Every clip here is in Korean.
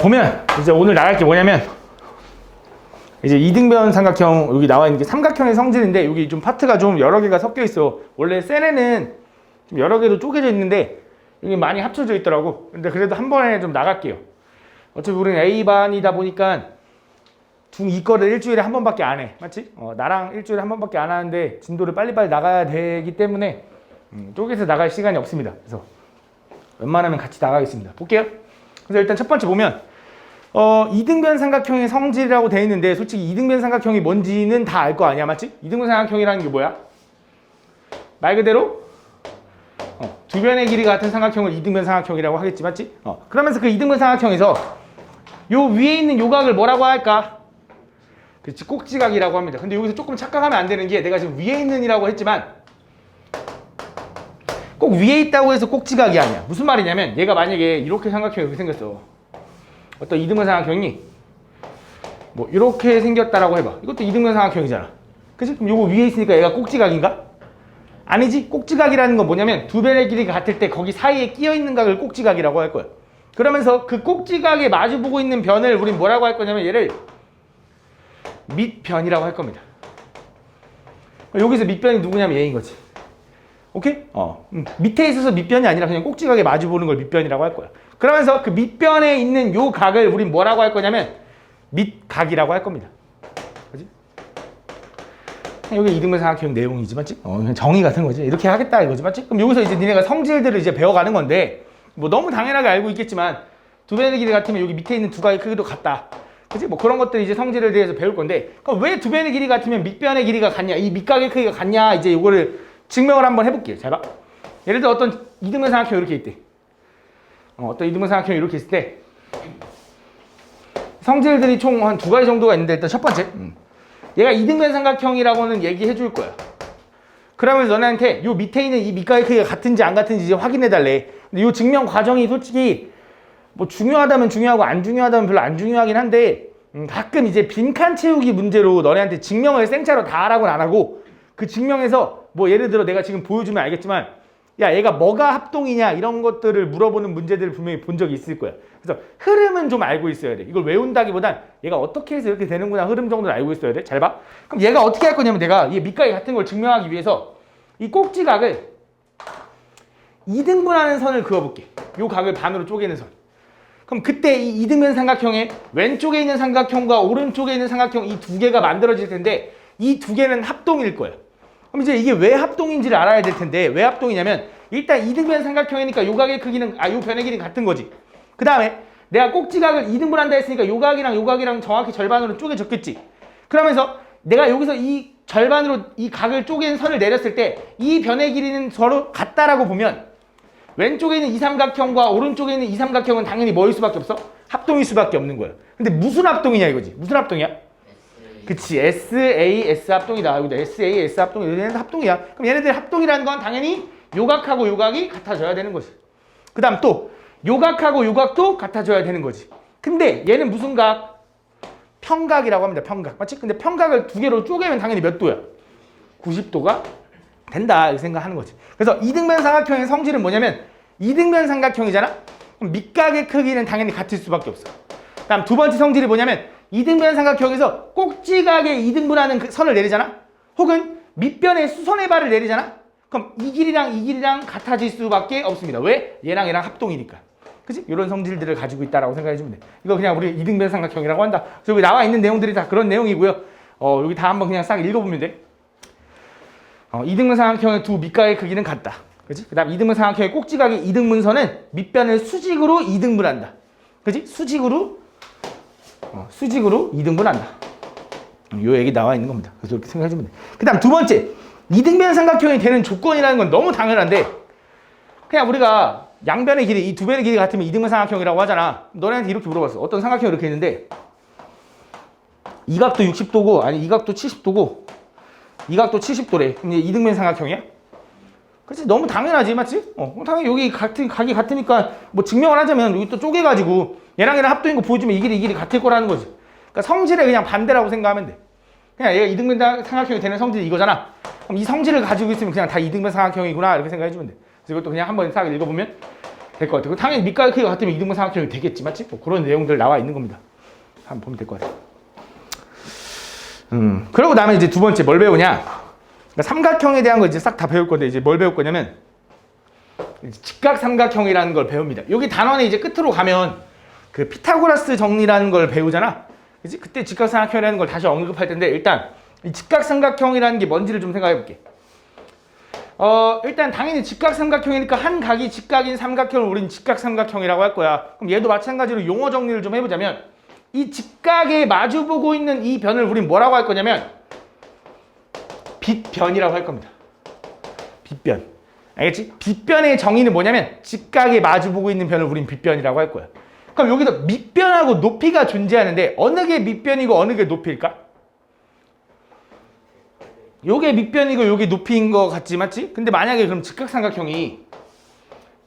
보면 이제 오늘 나갈 게 뭐냐면 이제 이등변 삼각형 여기 나와 있는 게 삼각형의 성질인데 여기 좀 파트가 좀 여러 개가 섞여 있어. 원래 셀에는 좀 여러 개로 쪼개져 있는데 여기 많이 합쳐져 있더라고. 근데 그래도 한 번에 좀 나갈게요. 어차피 우리는 A반이다 보니까 중2 거를 일주일에 한 번밖에 안 해. 맞지? 나랑 일주일에 한 번밖에 안 하는데 진도를 빨리빨리 나가야 되기 때문에 쪼개서 나갈 시간이 없습니다. 그래서 웬만하면 같이 나가겠습니다. 볼게요. 그래서 일단 첫 번째 보면 이등변 삼각형의 성질이라고 되어 있는데 솔직히 이등변 삼각형이 뭔지는 다 알 거 아니야, 맞지? 이등변 삼각형이라는 게 뭐야? 말 그대로 두 변의 길이가 같은 삼각형을 이등변 삼각형이라고 하겠지, 맞지? 그러면서 그 이등변 삼각형에서 요 위에 있는 요각을 뭐라고 할까? 그렇지, 꼭지각이라고 합니다. 근데 여기서 조금 착각하면 안 되는 게 내가 지금 위에 있는 이라고 했지만 꼭 위에 있다고 해서 꼭지각이 아니야. 무슨 말이냐면 얘가 만약에 이렇게 삼각형이 이렇게 생겼어. 어떤 이등변 삼각형이 뭐 이렇게 생겼다라고 해봐. 이것도 이등변 삼각형이잖아. 그치? 그럼 요거 위에 있으니까 얘가 꼭지각인가? 아니지. 꼭지각이라는 건 뭐냐면 두 변의 길이가 같을 때 거기 사이에 끼어 있는 각을 꼭지각이라고 할 거야. 그러면서 그 꼭지각에 마주보고 있는 변을 우린 뭐라고 할 거냐면 얘를 밑변이라고 할 겁니다. 여기서 밑변이 누구냐면 얘인 거지. 오케이? 밑에 있어서 밑변이 아니라 그냥 꼭지각에 마주보는 걸 밑변이라고 할 거야. 그러면서 그 밑변에 있는 요 각을 우린 뭐라고 할 거냐면 밑각이라고 할 겁니다. 그지? 여기 이등변 삼각형 내용이지, 맞지? 그냥 정의 같은 거지. 이렇게 하겠다 이거지, 맞지? 그럼 여기서 이제 니네가 성질들을 이제 배워가는 건데 뭐 너무 당연하게 알고 있겠지만 두 변의 길이 같으면 여기 밑에 있는 두 각의 크기도 같다. 그치? 뭐 그런 것들 이제 성질에 대해서 배울 건데 그럼 왜 두 변의 길이 같으면 밑변의 길이가 같냐? 이 밑각의 크기가 같냐? 이제 이거를 증명을 한번 해볼게요. 잘 봐. 예를 들어 어떤 이등변 삼각형이 이렇게 있대. 어떤 이등변 삼각형이 이렇게 있을 때 성질들이 총 한 두 가지 정도가 있는데 일단 첫 번째 얘가 이등변 삼각형이라고는 얘기해 줄 거야. 그러면서 너네한테 요 밑에 있는 이 밑각의 크기가 같은지 안 같은지 이제 확인해 달래. 근데 요 증명 과정이 솔직히 뭐 중요하다면 중요하고 안 중요하다면 별로 안 중요하긴 한데 가끔 이제 빈칸 채우기 문제로 너네한테 증명을 생짜로 다 하라고는 안 하고 그 증명에서 뭐 예를 들어 내가 지금 보여주면 알겠지만 야 얘가 뭐가 합동이냐 이런 것들을 물어보는 문제들을 분명히 본 적이 있을 거야. 그래서 흐름은 좀 알고 있어야 돼. 이걸 외운다기보단 얘가 어떻게 해서 이렇게 되는구나 흐름 정도를 알고 있어야 돼. 잘 봐. 그럼 얘가 어떻게 할 거냐면 내가 이 밑각이 같은 걸 증명하기 위해서 이 꼭지각을 2등분하는 선을 그어볼게. 요 각을 반으로 쪼개는 선. 그럼 그때 이 이등변 삼각형의 왼쪽에 있는 삼각형과 오른쪽에 있는 삼각형 이 두 개가 만들어질 텐데 이 두 개는 합동일 거야. 그럼 이제 이게 왜 합동인지를 알아야 될 텐데 왜 합동이냐면 일단 이등변 삼각형이니까 요 각의 크기는 요 변의 길이는 같은 거지. 그 다음에 내가 꼭지각을 2등분한다 했으니까 요 각이랑 요 각이랑 정확히 절반으로 쪼개졌겠지. 그러면서 내가 여기서 이 절반으로 이 각을 쪼갠 선을 내렸을 때 이 변의 길이는 서로 같다라고 보면 왼쪽에 있는 이 삼각형과 오른쪽에 있는 이 삼각형은 당연히 뭐일 수밖에 없어? 합동일 수밖에 없는 거야. 근데 무슨 합동이냐 이거지. 무슨 합동이야? 그치, SAS 합동이다. 여기도 SAS 합동이 얘네들 합동이야. 그럼 얘네들 합동이라는 건 당연히 요각하고 요각이 같아져야 되는 거지. 그 다음 또 요각하고 요각도 같아져야 되는 거지. 근데 얘는 무슨 각? 평각이라고 합니다. 평각. 맞지? 근데 평각을 두 개로 쪼개면 당연히 몇 도야? 90도가 된다. 이렇게 생각하는 거지. 그래서 이등변 삼각형의 성질은 뭐냐면 이등변 삼각형이잖아? 그럼 밑각의 크기는 당연히 같을 수밖에 없어. 다음 두 번째 성질이 뭐냐면 이등변 삼각형에서 꼭지각에 2등분하는 그 선을 내리잖아? 혹은 밑변에 수선의 발을 내리잖아? 그럼 이 길이랑 이 길이랑 같아질 수밖에 없습니다. 왜? 얘랑 얘랑 합동이니까. 그치? 이런 성질들을 가지고 있다라고 생각해주면 돼. 이거 그냥 우리 이등변 삼각형이라고 한다. 그래서 여기 나와 있는 내용들이 다 그런 내용이고요. 여기 다 한번 그냥 싹 읽어보면 돼. 이등변 삼각형의 두 밑각의 크기는 같다. 그치? 그 다음 이등변 삼각형의 꼭지각의 2등분선은 밑변을 수직으로 2등분한다. 그치? 수직으로 2등분한다. 요 얘기 나와 있는 겁니다. 그래서 이렇게 생각해주면 돼. 그 다음 두 번째, 이등변 삼각형이 되는 조건이라는 건 너무 당연한데 그냥 우리가 양변의 길이, 이 두 변의 길이 같으면 이등변 삼각형이라고 하잖아. 너네한테 이렇게 물어봤어. 어떤 삼각형이 이렇게 있는데 이 각도 60도고 아니 이 각도 70도고 이 각도 70도래. 그럼 이제 이등변 삼각형이야? 그렇지, 너무 당연하지, 맞지? 당연히 여기 각이 같으니까 뭐 증명을 하자면 여기 또 쪼개가지고 얘랑 얘랑 합동인 거 보여주면 이 길이 같을 거라는 거지. 그러니까 성질의 그냥 반대라고 생각하면 돼. 그냥 얘가 이등변 삼각형이 되는 성질이 이거잖아. 그럼 이 성질을 가지고 있으면 그냥 다 이등변 삼각형이구나 이렇게 생각해주면 돼. 그래서 이것도 그냥 한번 싹 읽어보면 될 것 같아요. 당연히 밑가의 크기가 같으면 이등분 삼각형이 되겠지, 맞지? 뭐 그런 내용들 나와 있는 겁니다. 한번 보면 될 것 같아요. 그러고 나면 이제 두 번째 뭘 배우냐? 그러니까 삼각형에 대한 거 이제 싹 다 배울 건데 이제 뭘 배울 거냐면 직각삼각형이라는 걸 배웁니다. 여기 단원에 이제 끝으로 가면 그 피타고라스 정리라는 걸 배우잖아. 그치? 그때 직각삼각형이라는 걸 다시 언급할 텐데 일단 이 직각삼각형이라는 게 뭔지를 좀 생각해 볼게. 일단 당연히 직각삼각형이니까 한 각이 직각인 삼각형을 우리는 직각삼각형이라고 할 거야. 그럼 얘도 마찬가지로 용어 정리를 좀 해보자면 이 직각에 마주보고 있는 이 변을 우린 뭐라고 할 거냐면 빗변이라고 할 겁니다. 빗변. 알겠지? 빗변의 정의는 뭐냐면 직각에 마주보고 있는 변을 우린 빗변이라고 할 거야. 그럼 여기서 밑변하고 높이가 존재하는데 어느 게 밑변이고 어느 게 높이일까? 요게 밑변이고 요게 높이인 거 같지, 맞지? 근데 만약에 그럼 직각삼각형이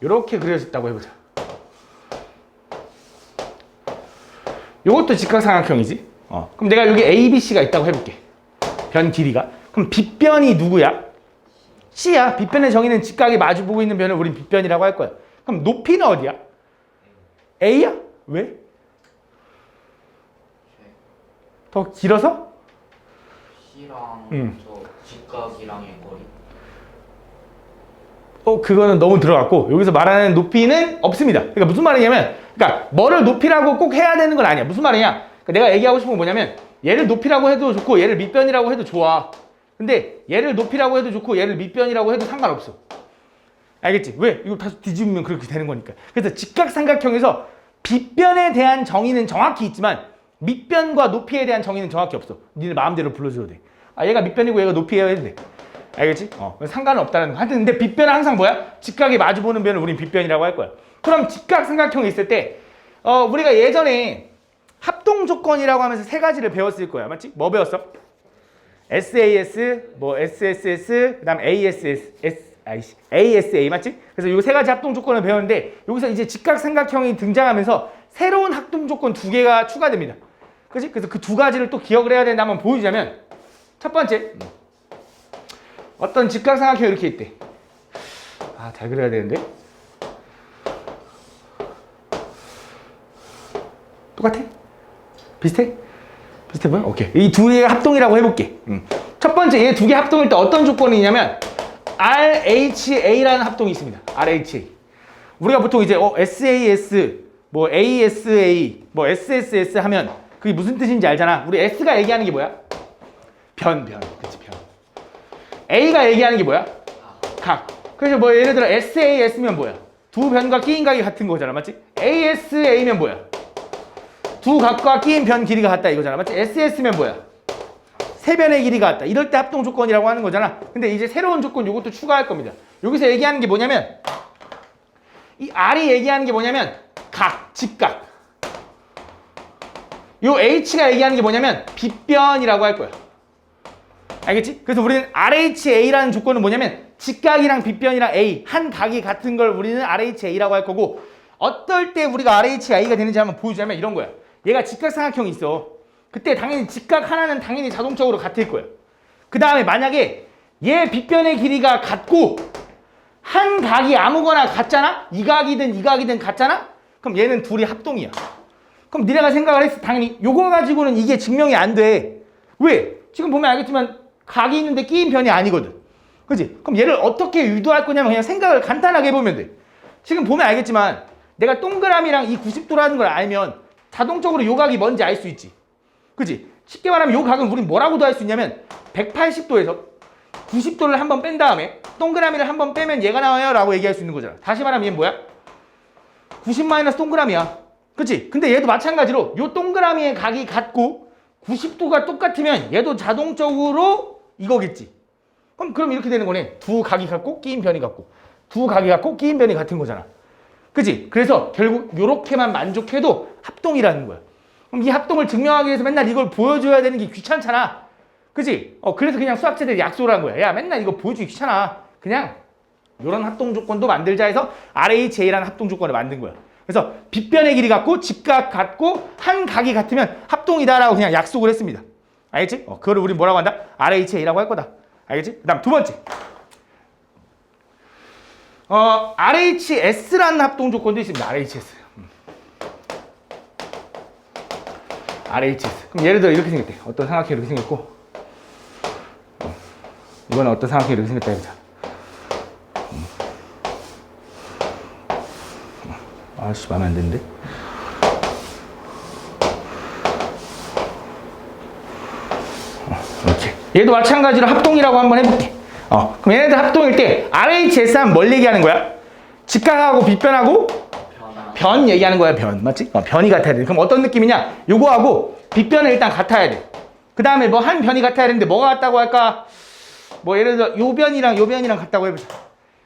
이렇게 그려졌다고 해보자. 요것도 직각삼각형이지? 그럼 내가 여기 ABC가 있다고 해볼게. 변 길이가. 그럼 빗변이 누구야? C야. 빗변의 정의는 직각에 마주보고 있는 변을 우린 빗변이라고 할 거야. 그럼 높이는 어디야? A야? 왜? 더 길어서? C랑 저 직각이랑의 거리. 그거는 너무 들어갔고 여기서 말하는 높이는 없습니다. 그러니까 무슨 말이냐면 그러니까 뭐를 높이라고 꼭 해야 되는 건 아니야. 무슨 말이냐? 그러니까 내가 얘기하고 싶은 건 뭐냐면 얘를 높이라고 해도 좋고 얘를 밑변이라고 해도 좋아. 근데 얘를 높이라고 해도 좋고 얘를 밑변이라고 해도 상관없어. 알겠지? 왜? 이거 다시 뒤집으면 그렇게 되는 거니까. 그래서 직각삼각형에서 빗변에 대한 정의는 정확히 있지만 밑변과 높이에 대한 정의는 정확히 없어. 니네 마음대로 불러줘도 돼. 얘가 밑변이고 얘가 높이에요 해도 돼. 알겠지? 상관은 없다는 거. 하여튼 근데 빗변은 항상 뭐야? 직각에 마주보는 변을 우린 빗변이라고 할 거야. 그럼 직각삼각형이 있을 때 우리가 예전에 합동 조건이라고 하면서 세 가지를 배웠을 거야. 맞지? 뭐 배웠어? SAS, 뭐 SSS, 그다음 ASA 맞지? 그래서 이 세 가지 합동 조건을 배웠는데 여기서 이제 직각삼각형이 등장하면서 새로운 합동 조건 두 개가 추가됩니다. 그렇지? 그래서 그 두 가지를 또 기억을 해야 된다 한번 보여주자면 첫 번째 어떤 직각삼각형이 이렇게 있대. 잘 그려야 되는데. 똑같아? 비슷해? 비슷해 보여? 오케이. 이 두 개의 합동이라고 해볼게. 첫 번째 얘 두 개 합동일 때 어떤 조건이냐면 RHA라는 합동이 있습니다. RHA. 우리가 보통 이제 SAS, 뭐 ASA, 뭐 SSS 하면 그게 무슨 뜻인지 알잖아. 우리 S가 얘기하는 게 뭐야? 변. 그치, 변. A가 얘기하는 게 뭐야? 각. 그래서 뭐 예를 들어 SAS면 뭐야? 두 변과 끼인 각이 같은 거잖아. 맞지? ASA면 뭐야? 두 각과 끼인 변 길이가 같다 이거잖아. 맞지? SS면 뭐야? 세 변의 길이가 같다. 이럴 때 합동 조건이라고 하는 거잖아. 근데 이제 새로운 조건 이것도 추가할 겁니다. 여기서 얘기하는 게 뭐냐면 이 R이 얘기하는 게 뭐냐면 각, 직각. 요 H가 얘기하는 게 뭐냐면 빗변이라고 할 거야. 알겠지? 그래서 우리는 RHA라는 조건은 뭐냐면 직각이랑 빗변이랑 A 한 각이 같은 걸 우리는 RHA라고 할 거고 어떨 때 우리가 RHA가 되는지 한번 보여주자면 이런 거야. 얘가 직각삼각형이 있어. 그때 당연히 직각 하나는 당연히 자동적으로 같을 거야. 그 다음에 만약에 얘 빗변의 길이가 같고 한 각이 아무거나 같잖아? 이 각이든 이 각이든 같잖아? 그럼 얘는 둘이 합동이야. 그럼 니네가 생각을 했어. 당연히 요거 가지고는 이게 증명이 안 돼. 왜? 지금 보면 알겠지만 각이 있는데 끼인 변이 아니거든. 그치? 그럼 얘를 어떻게 유도할 거냐면 그냥 생각을 간단하게 해보면 돼. 지금 보면 알겠지만 내가 동그라미랑 이 90도라는 걸 알면 자동적으로 요 각이 뭔지 알 수 있지. 그치? 쉽게 말하면 요 각은 우린 뭐라고도 할 수 있냐면 180도에서 90도를 한번 뺀 다음에 동그라미를 한번 빼면 얘가 나와요 라고 얘기할 수 있는 거잖아. 다시 말하면 얘는 뭐야? 90 마이너스 동그라미야. 그치? 근데 얘도 마찬가지로 요 동그라미의 각이 같고 90도가 똑같으면 얘도 자동적으로 이거겠지. 그럼 이렇게 되는 거네. 두 각이 같고 끼인 변이 같고 두 각이 같고 끼인 변이 같은 거잖아. 그치? 그래서 결국 요렇게만 만족해도 합동이라는 거야. 그럼 이 합동을 증명하기 위해서 맨날 이걸 보여줘야 되는 게 귀찮잖아. 그치? 그래서 그냥 수학자들이 약속을 한 거야. 야, 맨날 이거 보여주기 귀찮아. 그냥 요런 합동 조건도 만들자 해서 RHA라는 합동 조건을 만든 거야. 그래서 빗변의 길이 같고 직각 같고 한 각이 같으면 합동이다라고 그냥 약속을 했습니다. 알겠지? 그거를 우리 뭐라고 한다? RHA라고 할 거다. 알겠지? 그 다음 두 번째. RHS라는 합동 조건도 있습니다. RHS. RHS. 그럼 예를 들어 이렇게 생겼대. 어떤 삼각형이 이렇게 생겼고, 이거는 어떤 삼각형이 이렇게 생겼다 해보자. 아씨, 마음에 안 드는데? 이렇게. 얘도 마찬가지로 합동이라고 한번 해볼게. 그럼 얘네들 합동일 때 RHS 하면 뭘 얘기하는 거야? 직각하고 빗변하고 변 얘기하는 거야. 변 맞지? 변이 같아야 돼. 그럼 어떤 느낌이냐? 요거하고 빗변은 일단 같아야 돼. 그 다음에 뭐 한 변이 같아야 되는데 뭐가 같다고 할까? 뭐 예를 들어 요 변이랑 같다고 해보자.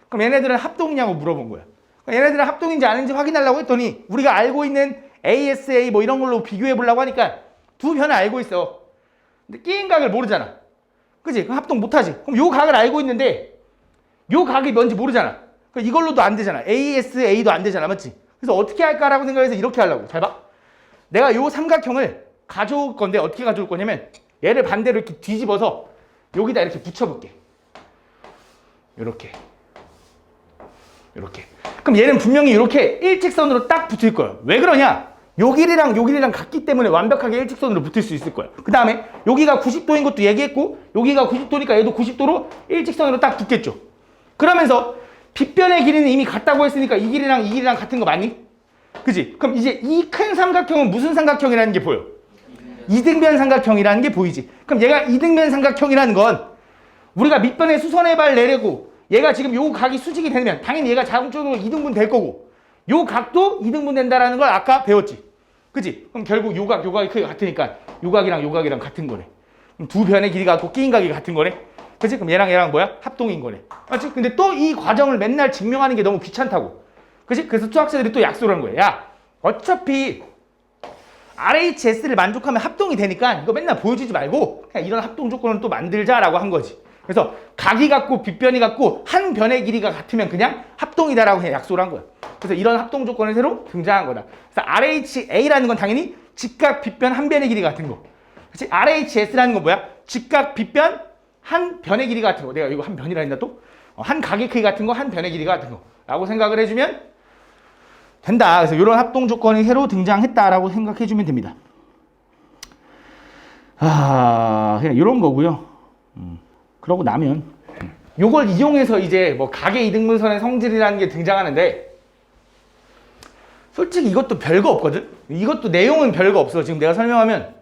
그럼 얘네들은 합동이냐고 물어본 거야. 얘네들은 합동인지 아닌지 확인하려고 했더니 우리가 알고 있는 ASA 뭐 이런 걸로 비교해 보려고 하니까 두 변을 알고 있어. 근데 끼인 각을 모르잖아. 그지? 그럼 합동 못하지. 그럼 요 각을 알고 있는데 요 각이 뭔지 모르잖아. 그럼 이걸로도 안 되잖아. ASA도 안 되잖아. 맞지? 그래서 어떻게 할까라고 생각해서 이렇게 하려고. 잘 봐. 내가 요 삼각형을 가져올 건데 어떻게 가져올 거냐면 얘를 반대로 이렇게 뒤집어서 여기다 이렇게 붙여볼게. 요렇게. 요렇게. 그럼 얘는 분명히 이렇게 일직선으로 딱 붙을 거예요. 왜 그러냐? 요 길이랑 같기 때문에 완벽하게 일직선으로 붙을 수 있을 거예요. 그 다음에 여기가 90도인 것도 얘기했고 여기가 90도니까 얘도 90도로 일직선으로 딱 붙겠죠. 그러면서 빗변의 길이는 이미 같다고 했으니까 이 길이랑 같은 거 맞니? 그지? 그럼 이제 이 큰 삼각형은 무슨 삼각형이라는 게 보여? 이등변 삼각형이라는 게 보이지. 그럼 얘가 이등변 삼각형이라는 건 우리가 밑변에 수선의 발 내리고 얘가 지금 요 각이 수직이 되면 당연히 얘가 자동적으로 이등분 될 거고 요 각도 이등분 된다라는 걸 아까 배웠지. 그치? 그럼 결국 요 각이 크기가 같으니까 요 각이랑 같은 거네. 그럼 두 변의 길이가 같고 끼인 각이 같은 거네. 그치? 그럼 얘랑 뭐야? 합동인 거네. 맞지? 근데 또 이 과정을 맨날 증명하는 게 너무 귀찮다고. 그치? 그래서 수학자들이 또 약속을 한 거야. 야, 어차피 RHS를 만족하면 합동이 되니까 이거 맨날 보여주지 말고 그냥 이런 합동 조건을 또 만들자라고 한 거지. 그래서 각이 같고 빗변이 같고 한 변의 길이가 같으면 그냥 합동이다라고 그냥 약속을 한 거야. 그래서 이런 합동 조건을 새로 등장한 거다. 그래서 RHA라는 건 당연히 직각 빗변 한 변의 길이 같은 거. 그치? RHS라는 건 뭐야? 직각 빗변 한 변의 길이 같은 거. 내가 이거 한 변이라 했나 또? 한 각의 크기 같은 거, 한 변의 길이 같은 거. 라고 생각을 해주면 된다. 그래서 이런 합동 조건이 새로 등장했다라고 생각해주면 됩니다. 그냥 이런 거고요. 그러고 나면 요걸 이용해서 이제 뭐 각의 이등분선의 성질이라는 게 등장하는데 솔직히 이것도 별거 없거든. 이것도 내용은 별거 없어. 지금 내가 설명하면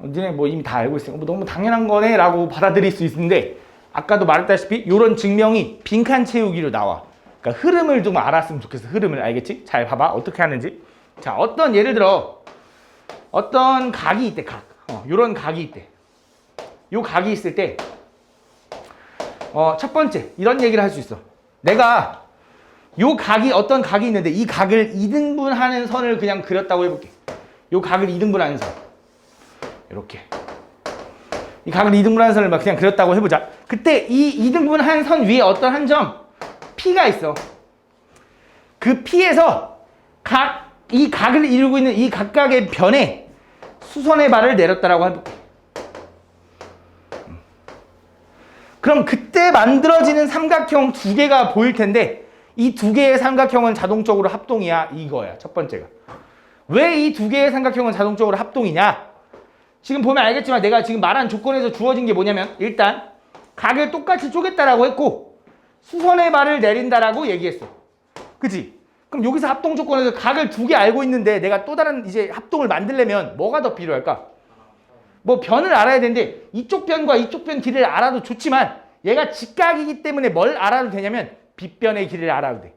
니네 뭐 이미 다 알고 있으니까 뭐 너무 당연한 거네 라고 받아들일 수 있는데 아까도 말했다시피 이런 증명이 빈칸 채우기로 나와. 그러니까 흐름을 좀 알았으면 좋겠어. 흐름을. 알겠지? 잘 봐봐. 어떻게 하는지. 자, 어떤 예를 들어 어떤 각이 있대. 각. 요런 각이 있대. 요 각이 있을 때 첫 번째 이런 얘기를 할 수 있어. 내가 요 각이 어떤 각이 있는데 이 각을 이등분하는 선을 그냥 그렸다고 해볼게. 요 각을 이등분하는 선. 이렇게. 이 각을 이등분하는 선을 막 그냥 그렸다고 해보자. 그때 이 이등분한 선 위에 어떤 한 점 P가 있어. 그 P에서 이 각을 이루고 있는 이 각각의 변에 수선의 발을 내렸다라고 해볼게. 그럼 그때 만들어지는 삼각형 두 개가 보일 텐데 이 두 개의 삼각형은 자동적으로 합동이야. 이거야. 첫 번째가. 왜 이 두 개의 삼각형은 자동적으로 합동이냐? 지금 보면 알겠지만 내가 지금 말한 조건에서 주어진 게 뭐냐면 일단 각을 똑같이 쪼갰다라고 했고 수선의 발을 내린다라고 얘기했어. 그치? 그럼 여기서 합동 조건에서 각을 두 개 알고 있는데 내가 또 다른 이제 합동을 만들려면 뭐가 더 필요할까? 뭐 변을 알아야 되는데 이쪽 변과 이쪽 변 길이를 알아도 좋지만 얘가 직각이기 때문에 뭘 알아도 되냐면 빗변의 길이를 알아도 돼.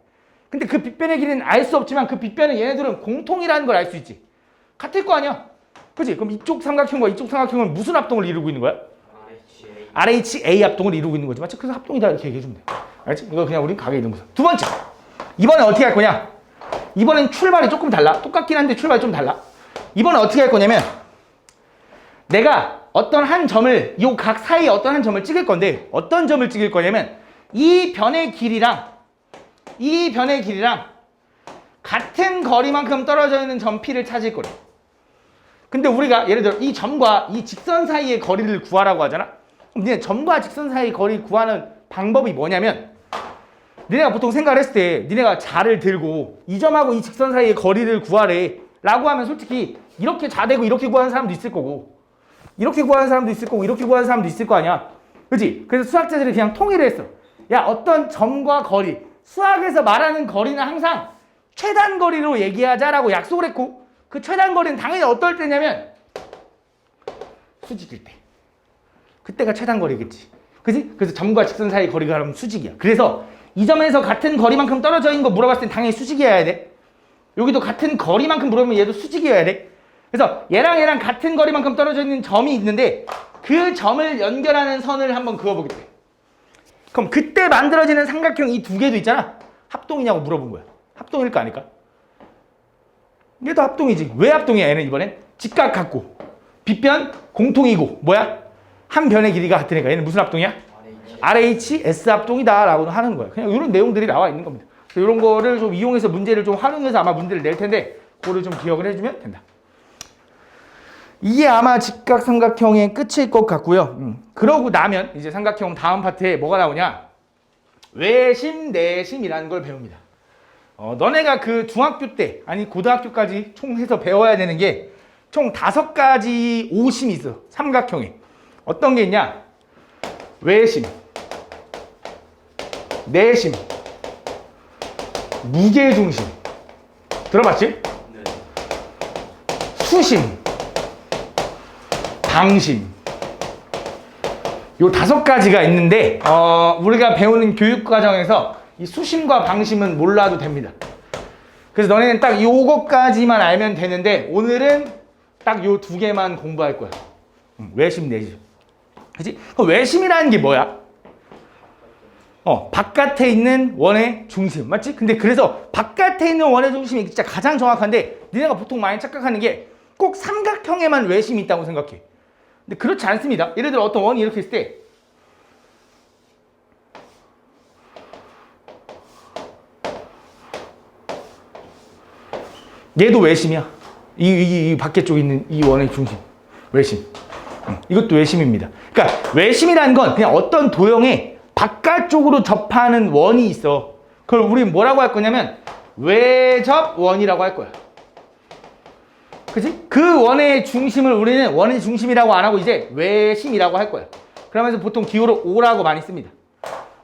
근데 그 빗변의 길이는 알 수 없지만 그 빗변은 얘네들은 공통이라는 걸 알 수 있지. 같을 거 아니야. 그치? 그럼 이쪽 삼각형과 이쪽 삼각형은 무슨 합동을 이루고 있는 거야? RHA 합동을 이루고 있는 거지. 맞지? 그래서 합동이다 이렇게 얘기해주면 돼. 알지? 이거 그냥 우린 각의 이등분선. 두 번째. 이번엔 어떻게 할 거냐? 이번엔 출발이 조금 달라. 똑같긴 한데 출발이 좀 달라. 이번엔 어떻게 할 거냐면 내가 어떤 한 점을 이 각 사이에 어떤 한 점을 찍을 건데 어떤 점을 찍을 거냐면 이 변의 길이랑 같은 거리만큼 떨어져 있는 점 P를 찾을 거래. 근데 우리가 예를 들어 이 점과 이 직선 사이의 거리를 구하라고 하잖아. 그럼 점과 직선 사이의 거리를 구하는 방법이 뭐냐면 니네가 보통 생각을 했을 때 니네가 자를 들고 이 점하고 이 직선 사이의 거리를 구하래 라고 하면 솔직히 이렇게 자대고 이렇게 구하는 사람도 있을 거고 이렇게 구하는 사람도 있을 거고 이렇게 구하는 사람도 있을 거 아니야. 그치? 그래서 수학자들이 그냥 통일을 했어. 야, 어떤 점과 거리, 수학에서 말하는 거리는 항상 최단 거리로 얘기하자라고 약속을 했고 그 최단 거리는 당연히 어떨 때냐면 수직일 때. 그때가 최단 거리겠지. 그치? 그래서 점과 직선 사이의 거리가 그러면 수직이야. 그래서 이 점에서 같은 거리만큼 떨어져 있는 거 물어봤을 땐 당연히 수직이어야 돼. 여기도 같은 거리만큼 물어보면 얘도 수직이어야 돼. 그래서 얘랑 같은 거리만큼 떨어져 있는 점이 있는데 그 점을 연결하는 선을 한번 그어보겠대. 그럼 그때 만들어지는 삼각형 이 두 개도 있잖아. 합동이냐고 물어본 거야. 합동일 거 아닐까? 얘도 합동이지. 왜 합동이야 얘는 이번엔? 직각 같고 빗변 공통이고 뭐야? 한 변의 길이가 같으니까 얘는 무슨 합동이야? RH, S 합동이다 라고 하는 거야. 그냥 이런 내용들이 나와 있는 겁니다. 이런 거를 좀 이용해서 문제를 좀 활용해서 아마 문제를 낼 텐데 그거를 좀 기억을 해주면 된다. 이게 아마 직각삼각형의 끝일 것 같고요. 그러고 나면 이제 삼각형 다음 파트에 뭐가 나오냐? 외심, 내심이라는 걸 배웁니다. 너네가 그 중학교 때 아니 고등학교까지 총 해서 배워야 되는 게 총 5가지 오심이 있어. 삼각형에. 어떤 게 있냐? 외심, 내심, 무게중심. 들어봤지? 네. 수심, 방심. 요 5가지가 있는데 우리가 배우는 교육 과정에서 이 수심과 방심은 몰라도 됩니다. 그래서 너네는 딱 요거까지만 알면 되는데 오늘은 딱 요 2개만 공부할 거야. 외심, 내심. 그치? 그럼 외심이라는 게 뭐야? 바깥에 있는 원의 중심. 맞지? 근데 그래서 바깥에 있는 원의 중심이 진짜 가장 정확한데 니네가 보통 많이 착각하는 게 꼭 삼각형에만 외심이 있다고 생각해. 근데 그렇지 않습니다. 예를 들어 어떤 원이 이렇게 있을 때 얘도 외심이야. 이 밖에 쪽에 있는 이 원의 중심. 외심. 이것도 외심입니다. 그러니까 외심이라는 건 그냥 어떤 도형의 바깥쪽으로 접하는 원이 있어. 그걸 우리는 뭐라고 할 거냐면 외접원이라고 할 거야. 그치? 그 원의 중심을 우리는 원의 중심이라고 안 하고 이제 외심이라고 할 거야. 그러면서 보통 기호를 O라고 많이 씁니다.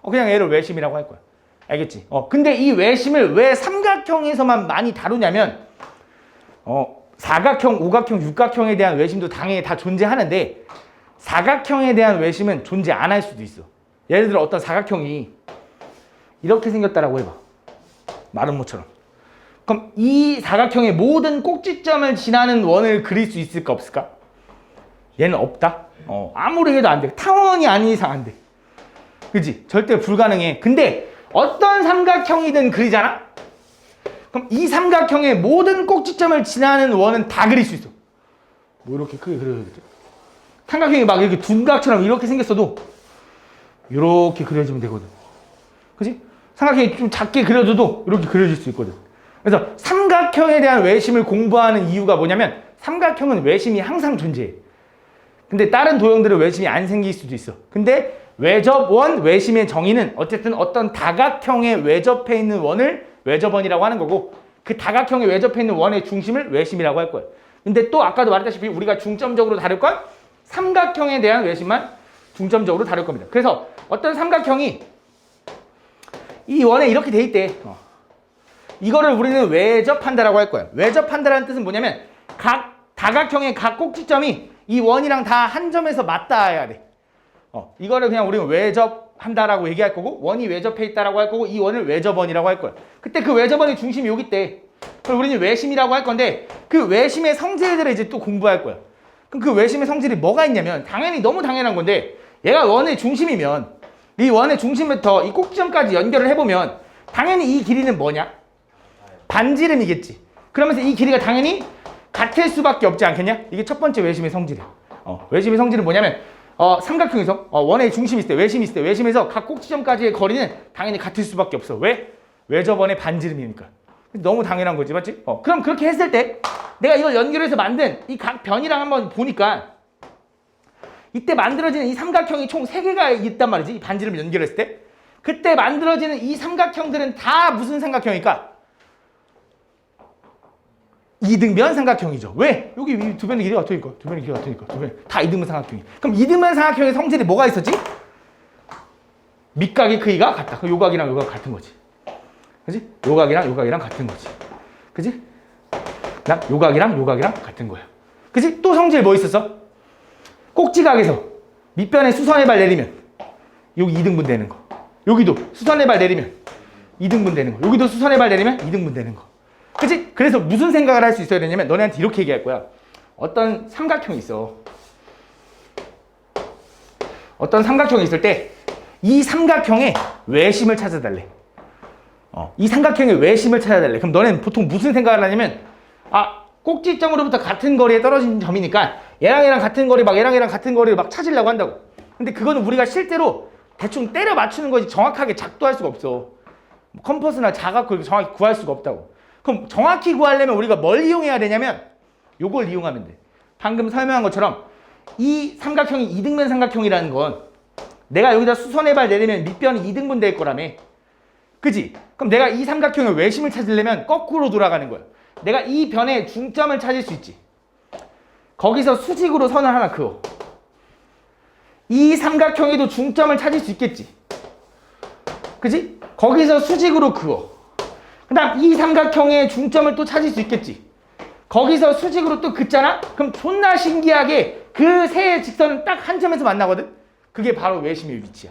그냥 얘를 외심이라고 할 거야. 알겠지? 근데 이 외심을 왜 삼각형에서만 많이 다루냐면 사각형, 오각형, 육각형에 대한 외심도 당연히 다 존재하는데 사각형에 대한 외심은 존재 안 할 수도 있어. 예를 들어 어떤 사각형이 이렇게 생겼다라고 해봐. 마름모처럼. 그럼 이 사각형의 모든 꼭지점을 지나는 원을 그릴 수 있을까 없을까? 얘는 없다. 아무리 해도 안 돼. 타원이 아닌 이상 안 돼. 그치? 절대 불가능해. 근데 어떤 삼각형이든 그리잖아? 그럼 이 삼각형의 모든 꼭지점을 지나는 원은 다 그릴 수 있어. 뭐 이렇게 크게 그려야겠죠? 삼각형이 막 이렇게 둔각처럼 이렇게 생겼어도 이렇게 그려지면 되거든. 그치? 삼각형이 좀 작게 그려줘도 이렇게 그려질 수 있거든. 그래서 삼각형에 대한 외심을 공부하는 이유가 뭐냐면 삼각형은 외심이 항상 존재해. 근데 다른 도형들은 외심이 안 생길 수도 있어. 근데 외접원, 외심의 정의는 어쨌든 어떤 다각형에 외접해 있는 원을 외접원이라고 하는 거고 그 다각형에 외접해 있는 원의 중심을 외심이라고 할 거야. 근데 또 아까도 말했다시피 우리가 중점적으로 다룰 건 삼각형에 대한 외심만 중점적으로 다룰 겁니다. 그래서 어떤 삼각형이 이 원에 이렇게 돼 있대. 이거를 우리는 외접한다라고 할 거야. 외접한다라는 뜻은 뭐냐면 각 다각형의 각 꼭지점이 이 원이랑 다 한 점에서 맞닿아야 돼. 이거를 그냥 우리는 외접한다라고 얘기할 거고 원이 외접해 있다라고 할 거고 이 원을 외접원이라고 할 거야. 그때 그 외접원의 중심이 여기 있대. 그럼 우리는 외심이라고 할 건데 그 외심의 성질들을 이제 또 공부할 거야. 그럼 그 외심의 성질이 뭐가 있냐면 당연히 너무 당연한 건데 얘가 원의 중심이면 이 원의 중심부터 이 꼭지점까지 연결을 해보면 당연히 이 길이는 뭐냐? 반지름이겠지. 그러면서 이 길이가 당연히 같을 수밖에 없지 않겠냐? 이게 첫 번째 외심의 성질이야. 외심의 성질은 뭐냐면 삼각형에서 원의 중심이 있을 때 외심이 있을 때 외심에서 각 꼭지점까지의 거리는 당연히 같을 수밖에 없어. 왜? 외접원의 반지름이니까. 너무 당연한 거지, 맞지? 그럼 그렇게 했을 때 내가 이걸 연결해서 만든 이 각 변이랑 한번 보니까 이때 만들어지는 이 삼각형이 총 3개가 있단 말이지. 이 반지름을 연결했을 때. 그때 만들어지는 이 삼각형들은 다 무슨 삼각형일까? 이등변 삼각형이죠. 왜? 여기 이 두 변의 길이가 같으니까. 두 변의 길이가 같으니까. 두 변. 다 이등변 삼각형이. 그럼 이등변 삼각형의 성질이 뭐가 있었지? 밑각의 크기가 같다. 그럼 요각이랑 요각 같은 거지. 그지? 요각이랑 요각이랑 같은 거지. 그지? 나 요각이랑 요각이랑 같은 거야. 그지? 또 성질 뭐 있었어? 꼭지각에서 밑변에 수선의 발 내리면 여기 2등분 되는 거. 여기도 수선의 발 내리면 2등분 되는 거. 여기도 수선의 발 내리면 2등분 되는 거. 그치? 그래서 무슨 생각을 할 수 있어야 되냐면 너네한테 이렇게 얘기할 거야. 어떤 삼각형이 있어. 어떤 삼각형이 있을 때 이 삼각형의 외심을 찾아달래. 이 삼각형의 외심을 찾아달래. 그럼 너네는 보통 무슨 생각을 하냐면 꼭지점으로부터 같은 거리에 떨어진 점이니까 얘랑 같은 거리 얘랑 같은 거리를 막 찾으려고 한다고. 근데 그거는 우리가 실제로 대충 때려 맞추는 거지 정확하게 작도할 수가 없어. 컴퍼스나 자각을 정확히 구할 수가 없다고. 그럼 정확히 구하려면 우리가 뭘 이용해야 되냐면 요걸 이용하면 돼. 방금 설명한 것처럼 이 삼각형이 이등변 삼각형이라는 건 내가 여기다 수선의 발 내리면 밑변이 2등분 될 거라며. 그지? 그럼 내가 이 삼각형의 외심을 찾으려면 거꾸로 돌아가는 거야. 내가 이 변의 중점을 찾을 수 있지. 거기서 수직으로 선을 하나 그어. 이 삼각형에도 중점을 찾을 수 있겠지. 그지? 거기서 수직으로 그어. 그 다음 이 삼각형의 중점을 또 찾을 수 있겠지. 거기서 수직으로 또 긋잖아? 그럼 존나 신기하게 그 세 직선은 딱 한 점에서 만나거든? 그게 바로 외심의 위치야.